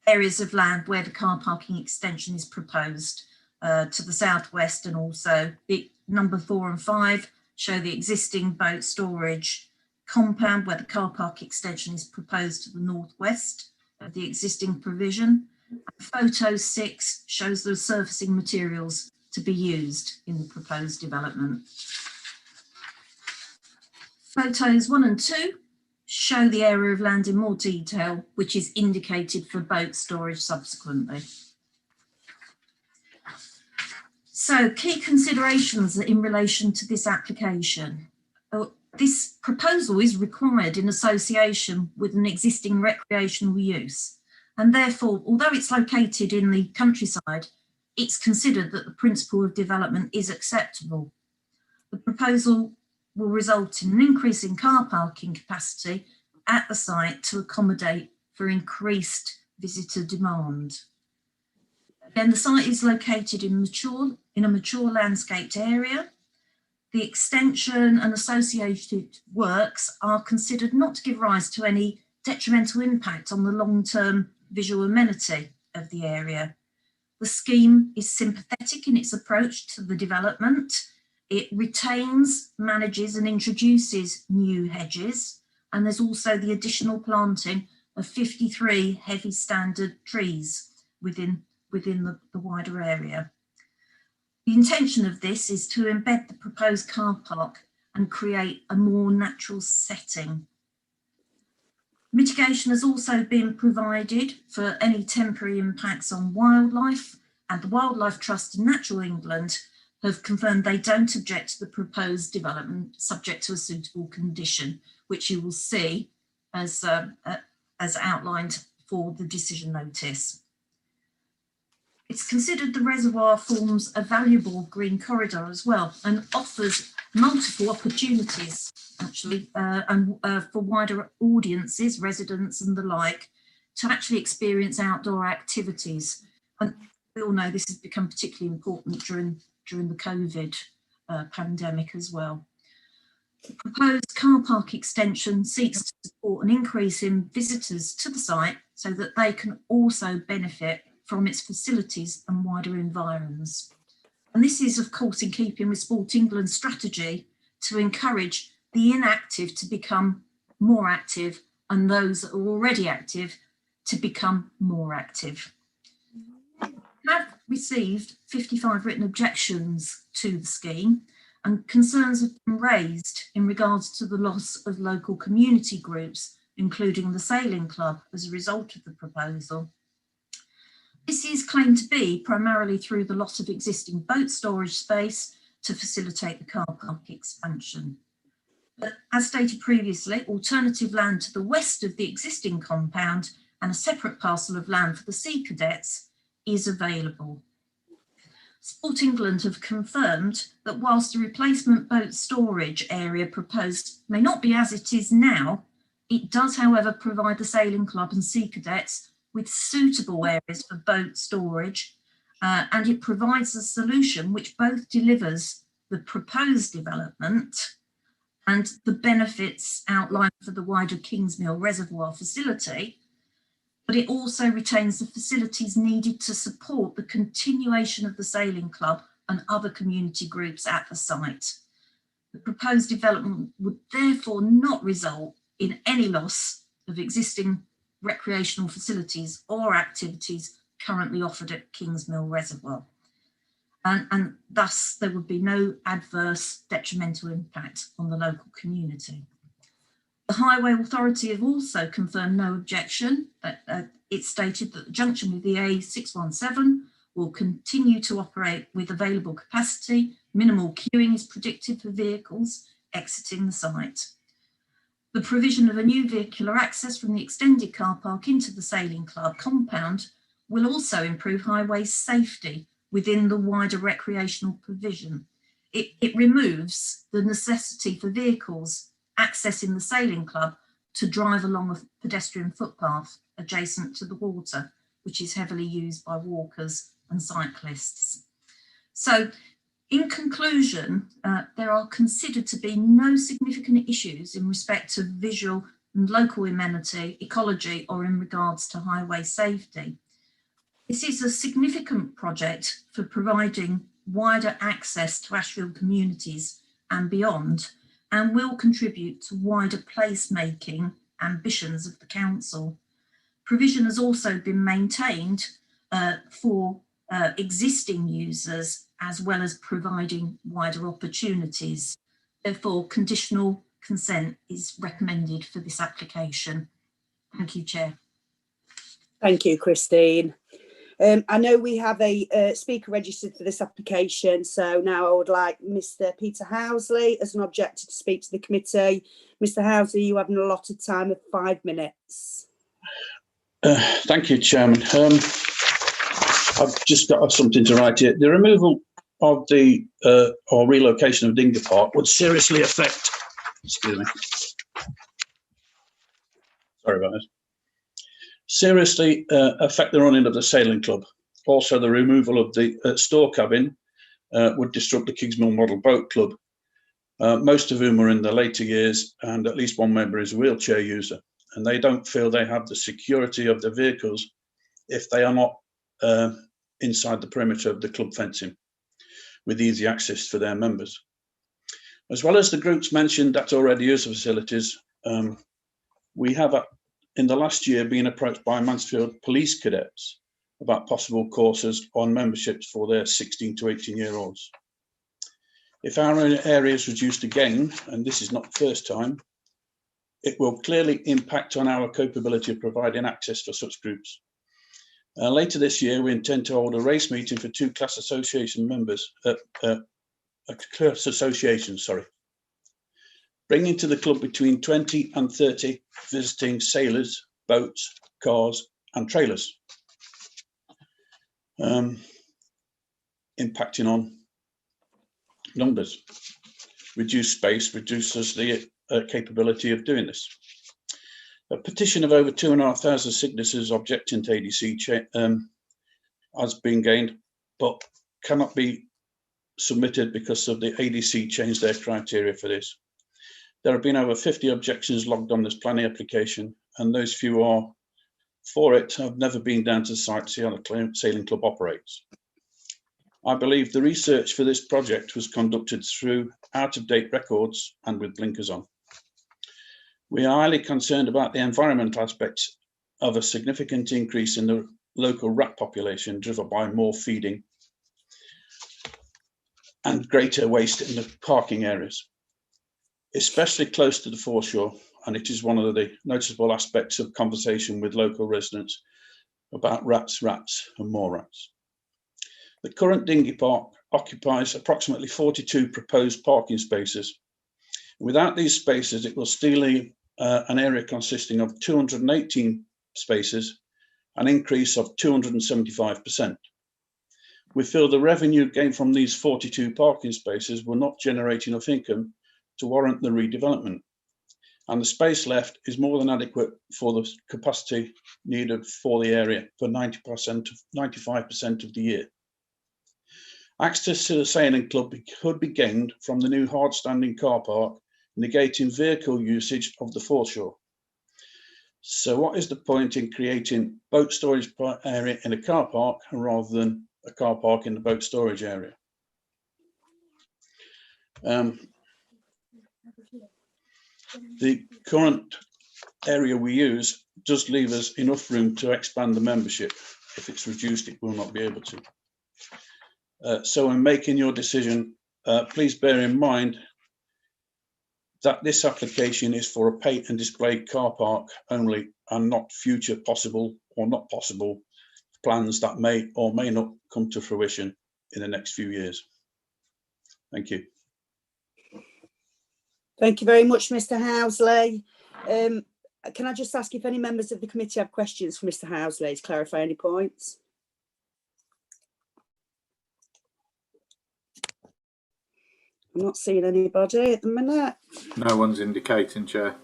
areas of land where the car parking extension is proposed to the southwest, and also the number 4 and 5 show the existing boat storage compound where the car park extension is proposed to the northwest of the existing provision. And photo 6 shows the surfacing materials to be used in the proposed development. Photos 1 and 2 show the area of land in more detail, which is indicated for boat storage subsequently. So, key considerations in relation to this application. This proposal is required in association with an existing recreational use, and therefore, although it's located in the countryside, it's considered that the principle of development is acceptable. The proposal will result in an increase in car parking capacity at the site to accommodate for increased visitor demand. Again, the site is located in a mature landscaped area. The extension and associated works are considered not to give rise to any detrimental impact on the long-term visual amenity of the area. The scheme is sympathetic in its approach to the development. It retains, manages and introduces new hedges, and there's also the additional planting of 53 heavy standard trees within the wider area. The intention of this is to embed the proposed car park and create a more natural setting. Mitigation has also been provided for any temporary impacts on wildlife, and the Wildlife Trust and Natural England have confirmed they don't object to the proposed development subject to a suitable condition, which you will see as outlined for the decision notice. It's considered the reservoir forms a valuable green corridor as well and offers multiple opportunities actually for wider audiences, residents and the like, to actually experience outdoor activities. And we all know this has become particularly important during the COVID pandemic as well. The proposed car park extension seeks to support an increase in visitors to the site so that they can also benefit from its facilities and wider environs. And this is, of course, in keeping with Sport England's strategy to encourage the inactive to become more active and those that are already active to become more active. We have received 55 written objections to the scheme, and concerns have been raised in regards to the loss of local community groups, including the Sailing Club, as a result of the proposal. This is claimed to be primarily through the loss of existing boat storage space to facilitate the car park expansion. But as stated previously, alternative land to the west of the existing compound and a separate parcel of land for the Sea Cadets is available. Sport England have confirmed that whilst the replacement boat storage area proposed may not be as it is now, it does, however, provide the Sailing Club and Sea Cadets with suitable areas for boat storage, and it provides a solution which both delivers the proposed development and the benefits outlined for the wider Kingsmill Reservoir facility, but it also retains the facilities needed to support the continuation of the Sailing Club and other community groups at the site. The proposed development would therefore not result in any loss of existing recreational facilities or activities currently offered at Kingsmill Reservoir. And thus there would be no adverse detrimental impact on the local community. The Highway Authority have also confirmed no objection. It stated that the junction with the A617 will continue to operate with available capacity. Minimal queuing is predicted for vehicles exiting the site. The provision of a new vehicular access from the extended car park into the Sailing Club compound will also improve highway safety within the wider recreational provision. It removes the necessity for vehicles accessing the Sailing Club to drive along a pedestrian footpath adjacent to the water, which is heavily used by walkers and cyclists. So, in conclusion, there are considered to be no significant issues in respect of visual and local amenity, ecology, or in regards to highway safety. This is a significant project for providing wider access to Ashfield communities and beyond, and will contribute to wider placemaking ambitions of the council. Provision has also been maintained for existing users, as well as providing wider opportunities. Therefore, conditional consent is recommended for this application. Thank you, Chair. Thank you, Christine. I know we have a speaker registered for this application, so now I would like Mr. Peter Housley as an objector to speak to the committee. Mr. Housley, you have an allotted time of 5 minutes. Thank you, Chairman. I've just got something to write here. The removal of the or relocation of Dingley Park would seriously affect, excuse me, sorry about this, seriously affect the running of the sailing club. Also, the removal of the store cabin would disrupt the Kingsmill Model Boat Club, most of whom are in their later years, and at least one member is a wheelchair user, and they don't feel they have the security of their vehicles if they are not inside the perimeter of the club fencing with easy access for their members. As well as the groups mentioned that already use the facilities, we have in the last year been approached by Mansfield police cadets about possible courses on memberships for their 16 to 18-year-olds. If our area is reduced again, and this is not the first time, it will clearly impact on our capability of providing access for such groups. Later this year, we intend to hold a race meeting for two class association members, class associations, sorry, bringing to the club between 20 and 30 visiting sailors, boats, cars, and trailers, impacting on numbers. Reduced space reduces the capability of doing this. A petition of over 2,500 signatures objecting to ADC has been gained, but cannot be submitted because of the ADC changed their criteria for this. There have been over 50 objections logged on this planning application, and those few are for it have never been down to the site to see how the sailing club operates. I believe the research for this project was conducted through out-of-date records and with blinkers on. We are highly concerned about the environmental aspects of a significant increase in the local rat population driven by more feeding and greater waste in the parking areas, especially close to the foreshore, and it is one of the noticeable aspects of conversation with local residents about rats, and more rats. The current dinghy park occupies approximately 42 proposed parking spaces. Without these spaces, it will still leave an area consisting of 218 spaces, an increase of 275%. We feel the revenue gained from these 42 parking spaces will not generate enough income to warrant the redevelopment, and the space left is more than adequate for the capacity needed for the area for 95% of the year. Access to the sailing club could be gained from the new hard-standing car park, negating vehicle usage of the foreshore. So what is the point in creating boat storage area in a car park rather than a car park in the boat storage area? The current area we use does leave us enough room to expand the membership. If it's reduced, it will not be able to. So in making your decision, please bear in mind that this application is for a paint and display car park only, and not future possible or not possible plans that may or may not come to fruition in the next few years. Thank you. Thank you very much, Mr. Housley. Can I just ask if any members of the committee have questions for Mr. Housley to clarify any points? I'm not seeing anybody at the minute. No one's indicating, Chair.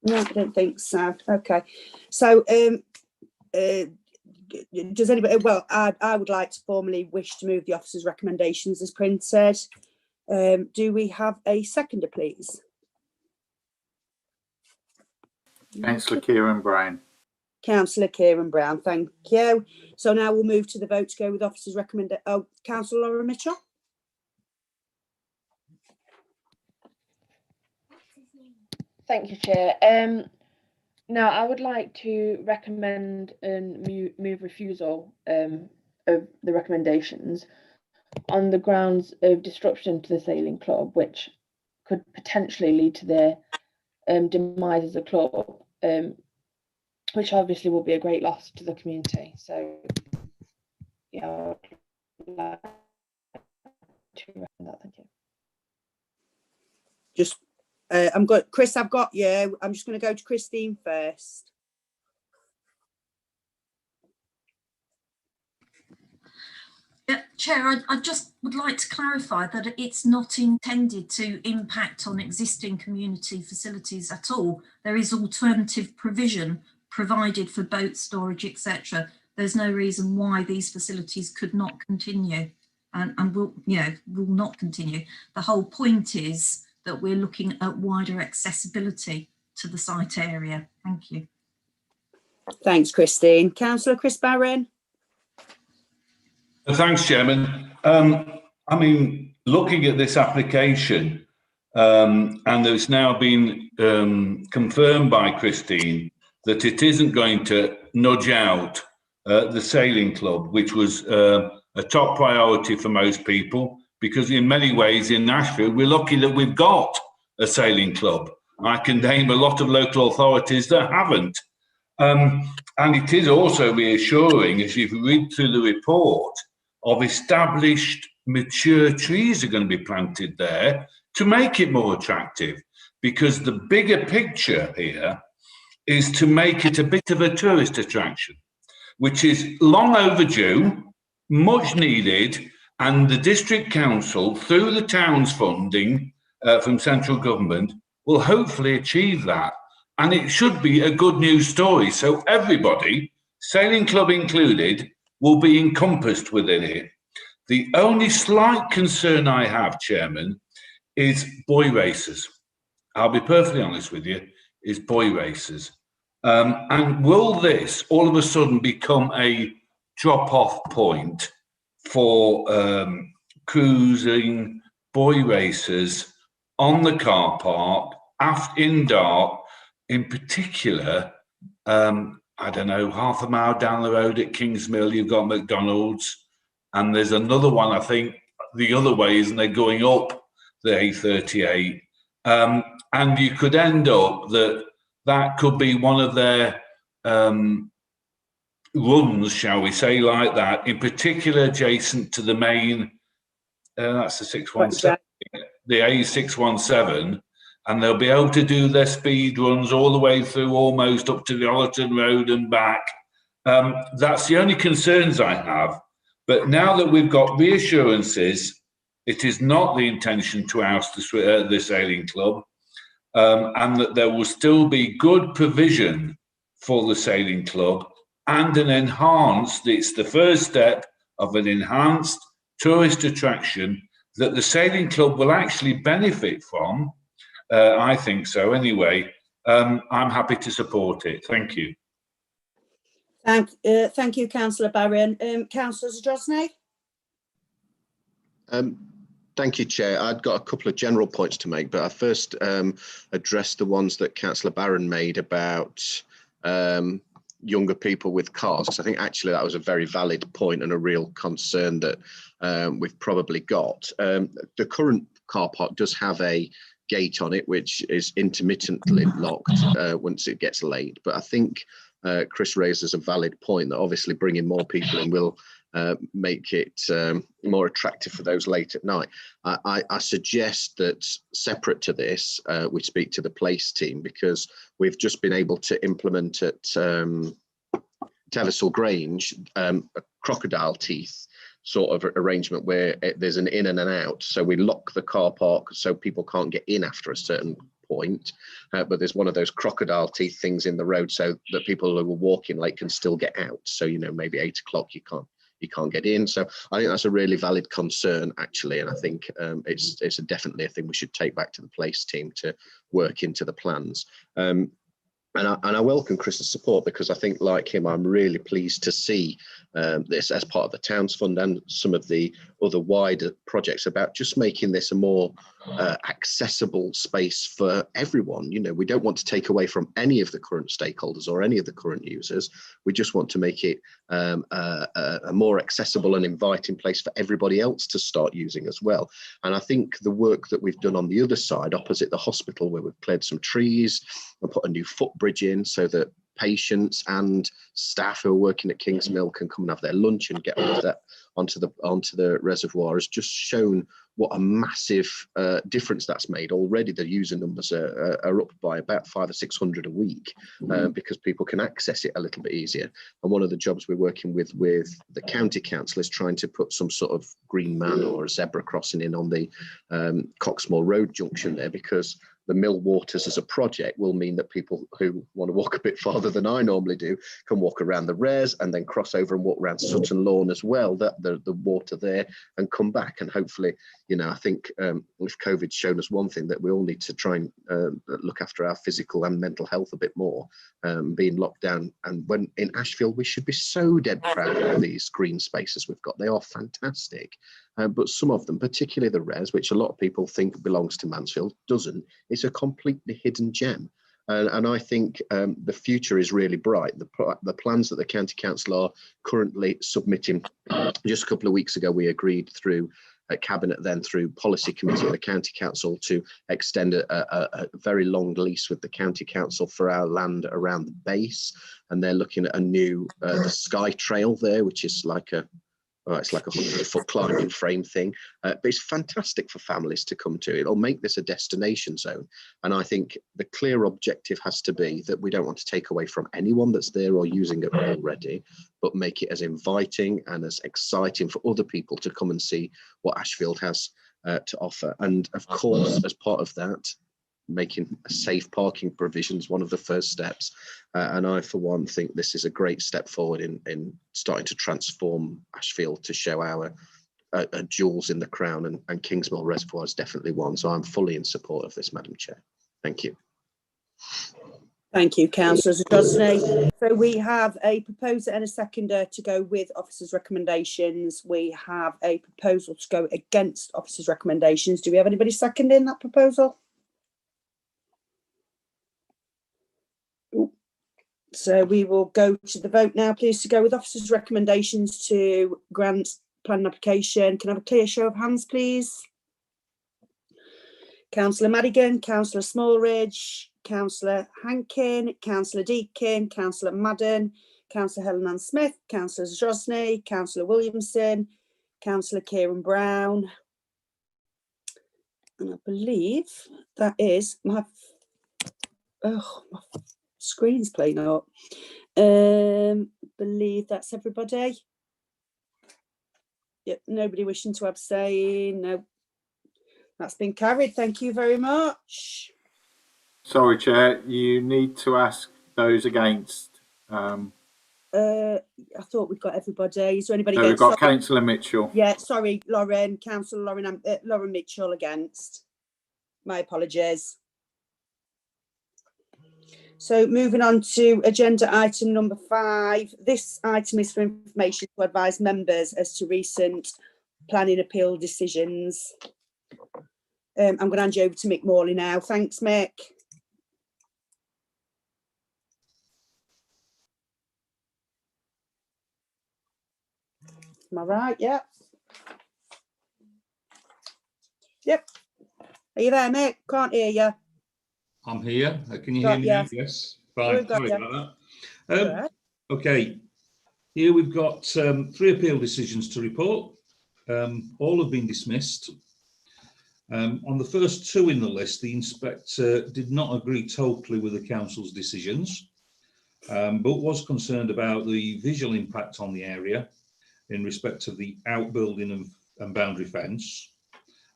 No, I don't think so. Okay. So does anybody, well, I would like to formally wish to move the officer's recommendations as printed. Do we have a seconder, please? Councillor Kieran Brown. Councillor Kieran Brown, thank you. So now we'll move to the vote to go with officer's recommendation. Oh, Councillor Laura Mitchell. Thank you, Chair. Now, I would like to recommend and move refusal of the recommendations on the grounds of disruption to the sailing club, which could potentially lead to their demise as a club, which obviously will be a great loss to the community. So, yeah, I would like to recommend that. Thank you. Just, I'm good. Chris, I've got you. I'm just going to go to Christine first. Chair, I just would like to clarify that it's not intended to impact on existing community facilities at all. There is alternative provision provided for boat storage, etc. There's no reason why these facilities could not continue and will not continue. The whole point is that we're looking at wider accessibility to the site area. Thank you. Thanks, Christine. Councillor Chris Barron. Thanks, Chairman. I mean, looking at this application, and it's now been confirmed by Christine that it isn't going to nudge out the sailing club, which was a top priority for most people, because in many ways in Ashfield, we're lucky that we've got a sailing club. I can name a lot of local authorities that haven't. And it is also reassuring, as you read through the report, of established mature trees are going to be planted there to make it more attractive, because the bigger picture here is to make it a bit of a tourist attraction, which is long overdue, much needed, and the district council, through the town's funding from central government, will hopefully achieve that. And it should be a good news story. So everybody, sailing club included, will be encompassed within it. The only slight concern I have, Chairman, is boy races. I'll be perfectly honest with you, is boy races. And will this all of a sudden become a drop-off point for cruising boy races on the car park, in dark, in particular, I don't know, half a mile down the road at Kingsmill, you've got McDonald's, and there's another one, I think, the other way, isn't there, going up the A38. And you could end up that could be one of their runs, shall we say, like that, in particular adjacent to the main, that's the 617, the A617, and they'll be able to do their speed runs all the way through, almost up to the Ollerton Road and back. That's the only concerns I have. But now that we've got reassurances, it is not the intention to oust the sailing club, and that there will still be good provision for the sailing club and an enhanced, it's the first step of an enhanced tourist attraction that the sailing club will actually benefit from. I think so anyway. I'm happy to support it. Thank you. Thank you, Councillor Barron. Councillor Zadrozny. Thank you, Chair. I've got a couple of general points to make, but I first address the ones that Councillor Barron made about younger people with cars, because I think actually that was a very valid point and a real concern that we've probably got. The current car park does have a gate on it, which is intermittently locked once it gets late. But I think Chris raises a valid point that obviously bringing more people in will make it more attractive for those late at night. I suggest that separate to this, we speak to the place team, because we've just been able to implement at Teversall Grange a crocodile teeth sort of arrangement where there's an in and an out. So we lock the car park so people can't get in after a certain point, but there's one of those crocodile teeth things in the road so that people who are walking late can still get out. So, you know, maybe 8 o'clock you can't get in. So I think that's a really valid concern, actually, and I think it's definitely a thing we should take back to the place team to work into the plans. And I welcome Chris's support, because I think, like him, I'm really pleased to see this as part of the Towns Fund and some of the other wider projects about just making this a more accessible space for everyone. You know, we don't want to take away from any of the current stakeholders or any of the current users. We just want to make it a more accessible and inviting place for everybody else to start using as well. And I think the work that we've done on the other side, opposite the hospital, where we've cleared some trees and put a new footbridge in so that patients and staff who are working at Kingsmill can come and have their lunch and get onto the reservoir has just shown what a massive difference that's made. Already the user numbers are up by about 500 or 600 a week because people can access it a little bit easier. And one of the jobs we're working with the county council is trying to put some sort of green man or a zebra crossing in on the Coxmoor Road junction there, because the Mill Waters as a project will mean that people who want to walk a bit farther than I normally do can walk around the Res and then cross over and walk around Sutton Lawn as well, that the water there, and come back. And hopefully, you know, I think if COVID's shown us one thing, that we all need to try and look after our physical and mental health a bit more, being locked down. And when in Ashfield, we should be so dead proud of these green spaces we've got. They are fantastic. But some of them, particularly the Res, which a lot of people think belongs to Mansfield, doesn't. It's a completely hidden gem. And I think the future is really bright. The plans that the County Council are currently submitting, just a couple of weeks ago, we agreed through Cabinet, then through Policy Committee of the County Council, to extend a very long lease with the County Council for our land around the base. And they're looking at a new the Sky Trail there, which is like it's like a 100-foot climbing frame thing, but it's fantastic for families to come to. It'll make this a destination zone. And I think the clear objective has to be that we don't want to take away from anyone that's there or using it already, but make it as inviting and as exciting for other people to come and see what Ashfield has to offer. And of course, as part of that, making a safe parking provisions one of the first steps, and I for one think this is a great step forward in starting to transform Ashfield to show our jewels in the crown, and Kingsmill Reservoir is definitely one. So I'm fully in support of this, Madam Chair. Thank you. Thank you, Councillor Zadrosny. So we have a proposer and a seconder to go with officers' recommendations. We have a proposal to go against officers' recommendations. Do we have anybody seconding that proposal? So we will go to the vote now, please, to go with officers' recommendations to grant planning application. Can I have a clear show of hands, please? Councillor Madigan, Councillor Smallridge, Councillor Hankin, Councillor Deakin, Councillor Madden, Councillor Helen Ann Smith, Councillor Zadrosny, Councillor Williamson, Councillor Kieran Brown. And I believe that is my screen's playing up. Believe that's everybody. Yep, nobody wishing to abstain. No, that's been carried. Thank you very much. Sorry, Chair, you need to ask those against. I thought we'd got everybody. Is there anybody No, against? we've got Councillor Mitchell. Yeah, sorry, Lauren. Councillor Lauren Mitchell against. My apologies. So moving on to agenda item number 5. This item is for information to advise members as to recent planning appeal decisions. I'm going to hand you over to Mick Morley now. Thanks, Mick. Am I right? Yep. Yep. Are you there, Mick? Can't hear you. I'm here. Can you hear me now? Yes. Fine. Sorry about that. Okay. Here we've got 3 appeal decisions to report. All have been dismissed. On the first 2 in the list, the inspector did not agree totally with the council's decisions, but was concerned about the visual impact on the area in respect of the outbuilding and boundary fence,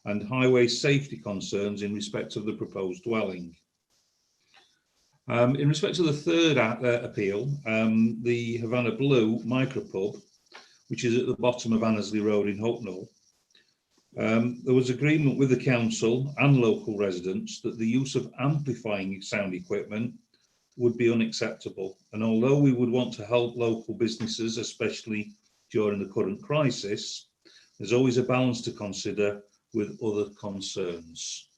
and highway safety concerns in respect of the proposed dwelling. In respect to the third appeal, the Havana Blue Micropub, which is at the bottom of Annesley Road in Hucknall, there was agreement with the council and local residents that the use of amplifying sound equipment would be unacceptable. And although we would want to help local businesses, especially during the current crisis, there's always a balance to consider with other concerns.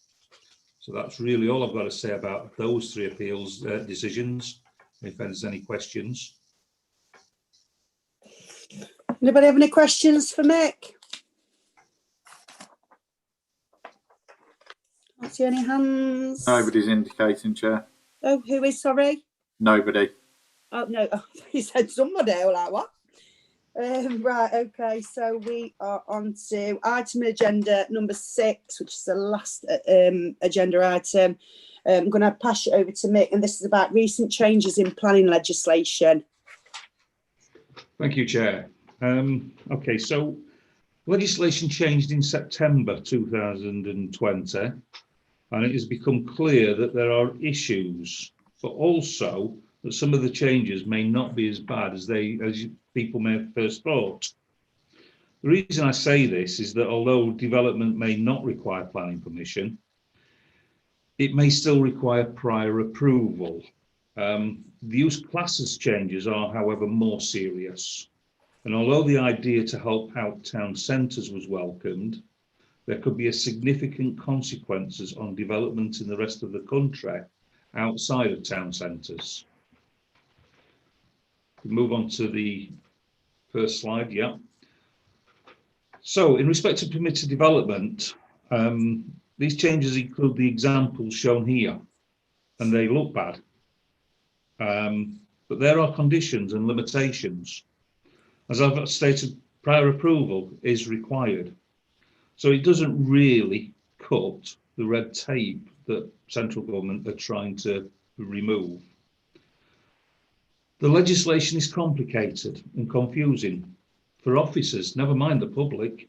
So that's really all I've got to say about those 3 appeals decisions, if there's any questions. Anybody have any questions for Mick? Can't see any hands. Nobody's indicating, Chair. Oh, who is, sorry? Nobody. Oh no, he said somebody. I was like, what? Right, okay, so we are on to item agenda number 6, which is the last agenda item. I'm going to pass it over to Mick, and this is about recent changes in planning legislation. Thank you, Chair. Okay, so legislation changed in September 2020, and it has become clear that there are issues, but also that some of the changes may not be as bad as people may have first thought. The reason I say this is that although development may not require planning permission, it may still require prior approval. The use classes changes are, however, more serious. And although the idea to help out town centres was welcomed, there could be a significant consequences on development in the rest of the country outside of town centres. We move on to the first slide, yeah. So in respect to permitted development, these changes include the examples shown here, and they look bad. But there are conditions and limitations. As I've stated, prior approval is required. So it doesn't really cut the red tape that central government are trying to remove. The legislation is complicated and confusing for officers, never mind the public.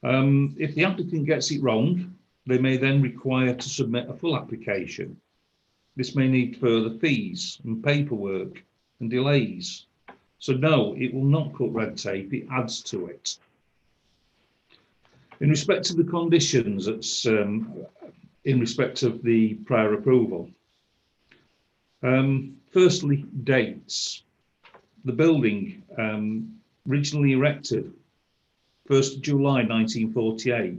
If the applicant gets it wrong, they may then require to submit a full application. This may need further fees and paperwork and delays. So no, it will not cut red tape, it adds to it. In respect to the conditions, it's in respect of the prior approval. Firstly, dates. The building originally erected 1st of July 1948.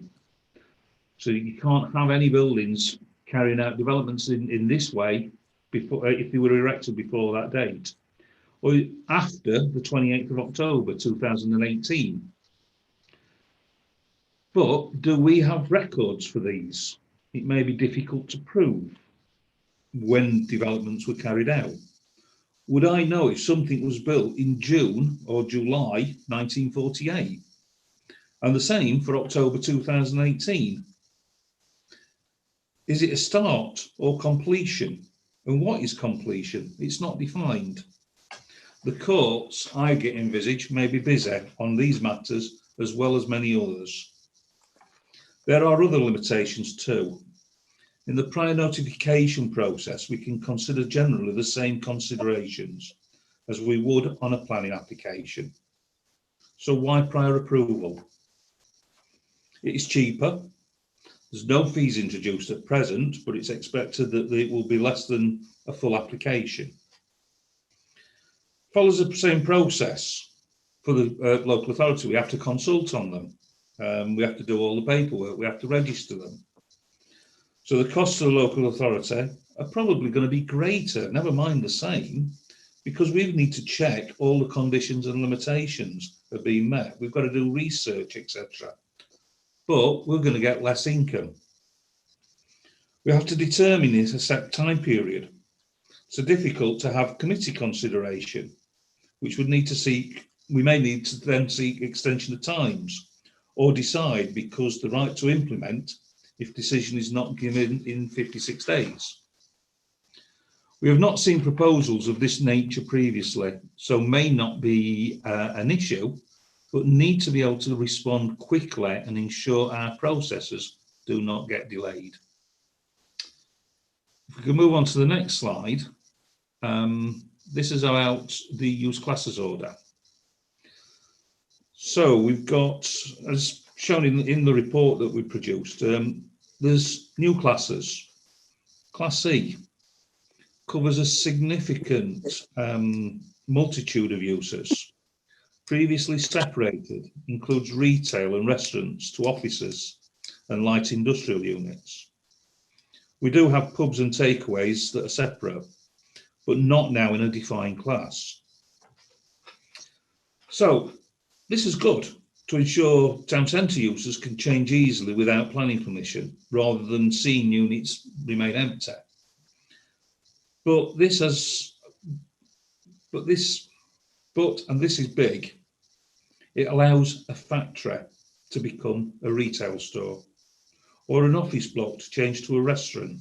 So you can't have any buildings carrying out developments in this way before, if they were erected before that date, or after the 28th of October 2018. But do we have records for these? It may be difficult to prove when developments were carried out. Would I know if something was built in June or July 1948? And the same for October 2018. Is it a start or completion? And what is completion? It's not defined. The courts, I get envisaged, may be busy on these matters as well as many others. There are other limitations too. In the prior notification process, we can consider generally the same considerations as we would on a planning application. So why prior approval? It is cheaper. There's no fees introduced at present, but it's expected that it will be less than a full application. Follows the same process for the local authority. We have to consult on them. We have to do all the paperwork. We have to register them. So the costs of the local authority are probably going to be greater, never mind the same, because we need to check all the conditions and limitations are being met. We've got to do research, etc. But we're going to get less income. We have to determine it a set time period. So difficult to have committee consideration, which would need to seek, we may need to then seek extension of times or decide because the right to implement if decision is not given in 56 days. We have not seen proposals of this nature previously, so may not be an issue, but need to be able to respond quickly and ensure our processes do not get delayed. If we can move on to the next slide, this is about the use classes order. So we've got, as shown in the report that we produced, there's new classes. Class C covers a significant multitude of uses. Previously separated, includes retail and restaurants to offices and light industrial units. We do have pubs and takeaways that are separate, but not now in a defined class. So this is good to ensure town centre users can change easily without planning permission, rather than seeing units remain empty. But this has and this is big, it allows a factory to become a retail store or an office block to change to a restaurant,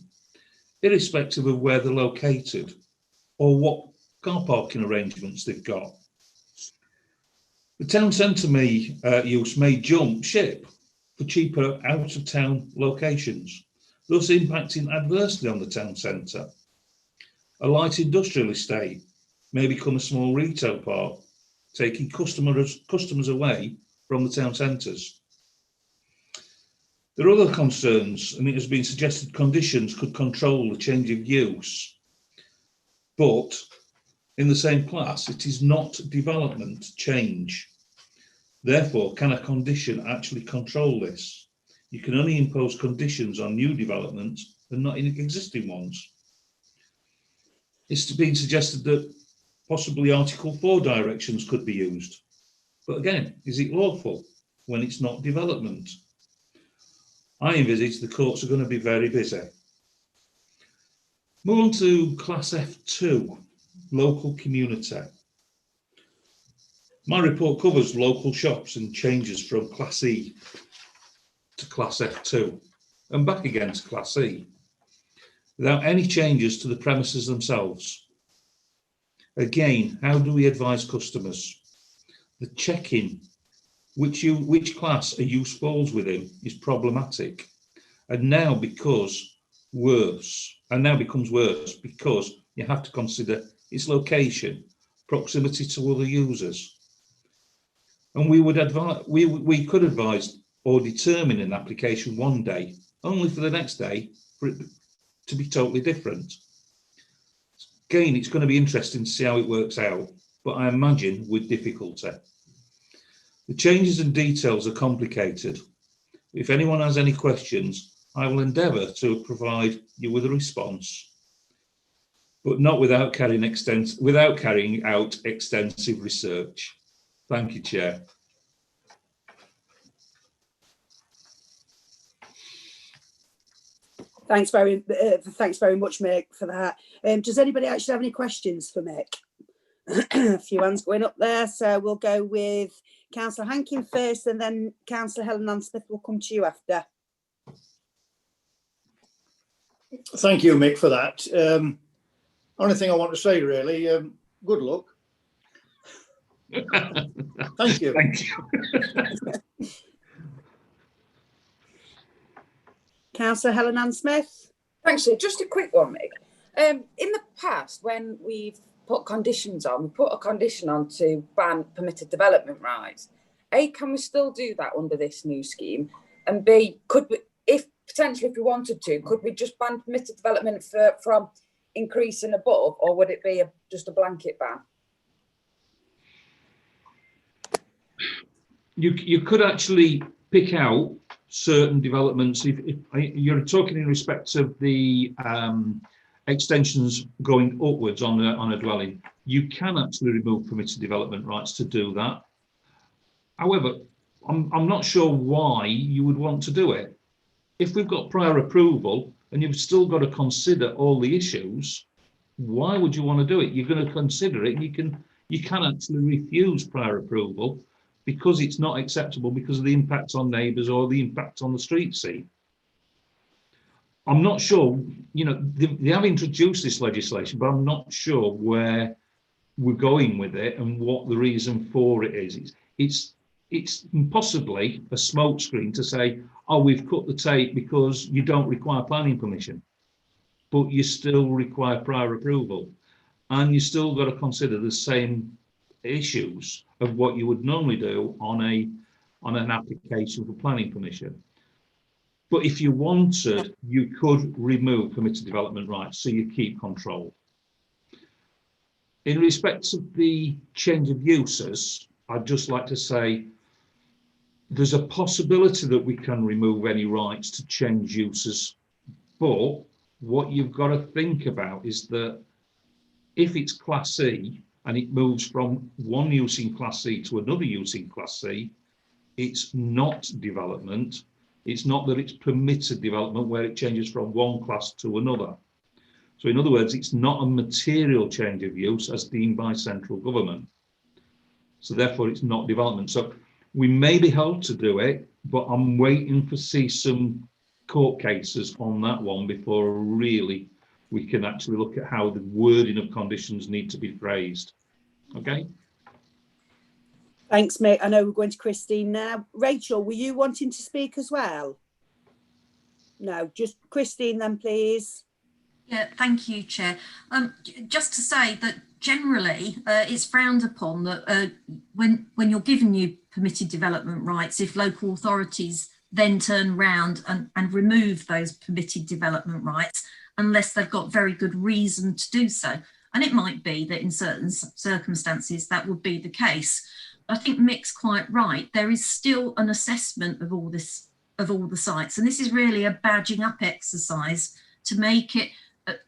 irrespective of where they're located or what car parking arrangements they've got. The town centre use may jump ship for cheaper out-of-town locations, thus impacting adversely on the town centre. A light industrial estate may become a small retail park, taking customers away from the town centres. There are other concerns, and it has been suggested conditions could control the change of use, but in the same class, it is not development change. Therefore, can a condition actually control this? You can only impose conditions on new developments and not in existing ones. It's been suggested that possibly Article 4 directions could be used. But again, is it lawful when it's not development? I envisage the courts are going to be very busy. Move on to Class F2, local community. My report covers local shops and changes from Class E to Class F2 and back again to Class E, without any changes to the premises themselves. Again, how do we advise customers? The checking which class a use falls within is problematic, and now becomes worse because you have to consider its location, proximity to other users. And we could advise or determine an application one day, only for the next day for it to be totally different. Again, it's going to be interesting to see how it works out, but I imagine with difficulty. The changes and details are complicated. If anyone has any questions, I will endeavour to provide you with a response, but not without carrying out extensive research. Thank you, Chair. Thanks very much, Mick, for that. Does anybody actually have any questions for Mick? A few hands going up there, so we'll go with Councillor Hankin first, and then Councillor Helen Smith will come to you after. Thank you, Mick, for that. Only thing I want to say, really, good luck. Thank you. Thank you. Councillor Helen Smith. Thanks, just a quick one, Mick. In the past, when we've put conditions on, we put a condition on to ban permitted development rights. A, can we still do that under this new scheme? And B, could we, if potentially if we wanted to, could we just ban permitted development from increase and above, or would it be just a blanket ban? You could actually pick out certain developments. If you're talking in respect of the extensions going upwards on a dwelling, you can actually remove permitted development rights to do that. However, I'm not sure why you would want to do it. If we've got prior approval and you've still got to consider all the issues, why would you want to do it? You're going to consider it, and you can actually refuse prior approval because it's not acceptable because of the impact on neighbours or the impact on the street scene. I'm not sure, they have introduced this legislation, but I'm not sure where we're going with it and what the reason for it is. It's possibly a smokescreen to say, oh, we've cut the tape because you don't require planning permission, but you still require prior approval, and you still got to consider the same issues of what you would normally do on an application for planning permission. But if you wanted, you could remove permitted development rights, so you keep control. In respect of the change of uses, I'd just like to say there's a possibility that we can remove any rights to change uses, but what you've got to think about is that if it's Class C and it moves from one use in Class C to another use in Class C, it's not development. It's not that it's permitted development where it changes from one class to another. So in other words, it's not a material change of use as deemed by central government. So therefore it's not development. So we may be held to do it, but I'm waiting to see some court cases on that one before really we can actually look at how the wording of conditions need to be phrased. Okay. Thanks, mate. I know we're going to Christine now. Rachel, were you wanting to speak as well? No, just Christine then, please. Yeah, thank you, Chair. Just to say that generally it's frowned upon that when you're given new permitted development rights, if local authorities then turn round and remove those permitted development rights, unless they've got very good reason to do so. And it might be that in certain circumstances that would be the case. I think Mick's quite right. There is still an assessment of all this, of all the sites. And this is really a badging up exercise to make it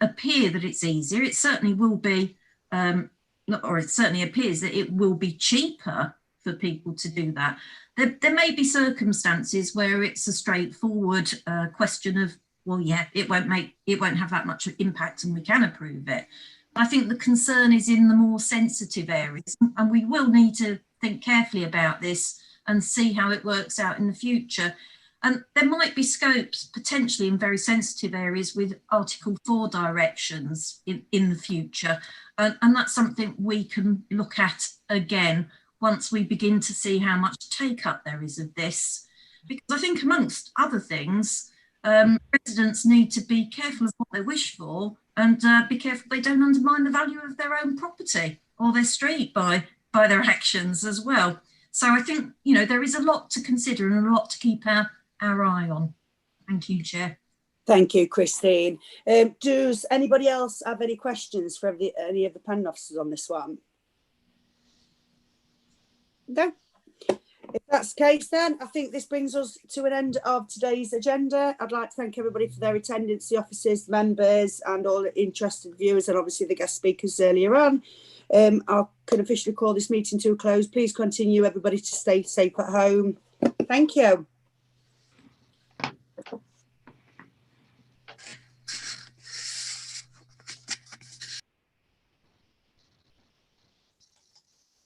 appear that it's easier. It certainly will be, or it certainly appears that it will be cheaper for people to do that. There may be circumstances where it's a straightforward question of, well, yeah, it won't have that much impact and we can approve it. I think the concern is in the more sensitive areas, and we will need to think carefully about this and see how it works out in the future. And there might be scopes potentially in very sensitive areas with Article 4 directions in the future. And that's something we can look at again once we begin to see how much take up there is of this. Because I think amongst other things, residents need to be careful of what they wish for and be careful they don't undermine the value of their own property or their street by their actions as well. So I think, you know, there is a lot to consider and a lot to keep our eye on. Thank you, Chair. Thank you, Christine. Does anybody else have any questions for any of the planning officers on this one? No? If that's the case, then I think this brings us to an end of today's agenda. I'd like to thank everybody for their attendance, the officers, members, and all the interested viewers, and obviously the guest speakers earlier on. I can officially call this meeting to a close. Please continue, everybody, to stay safe at home. Thank you.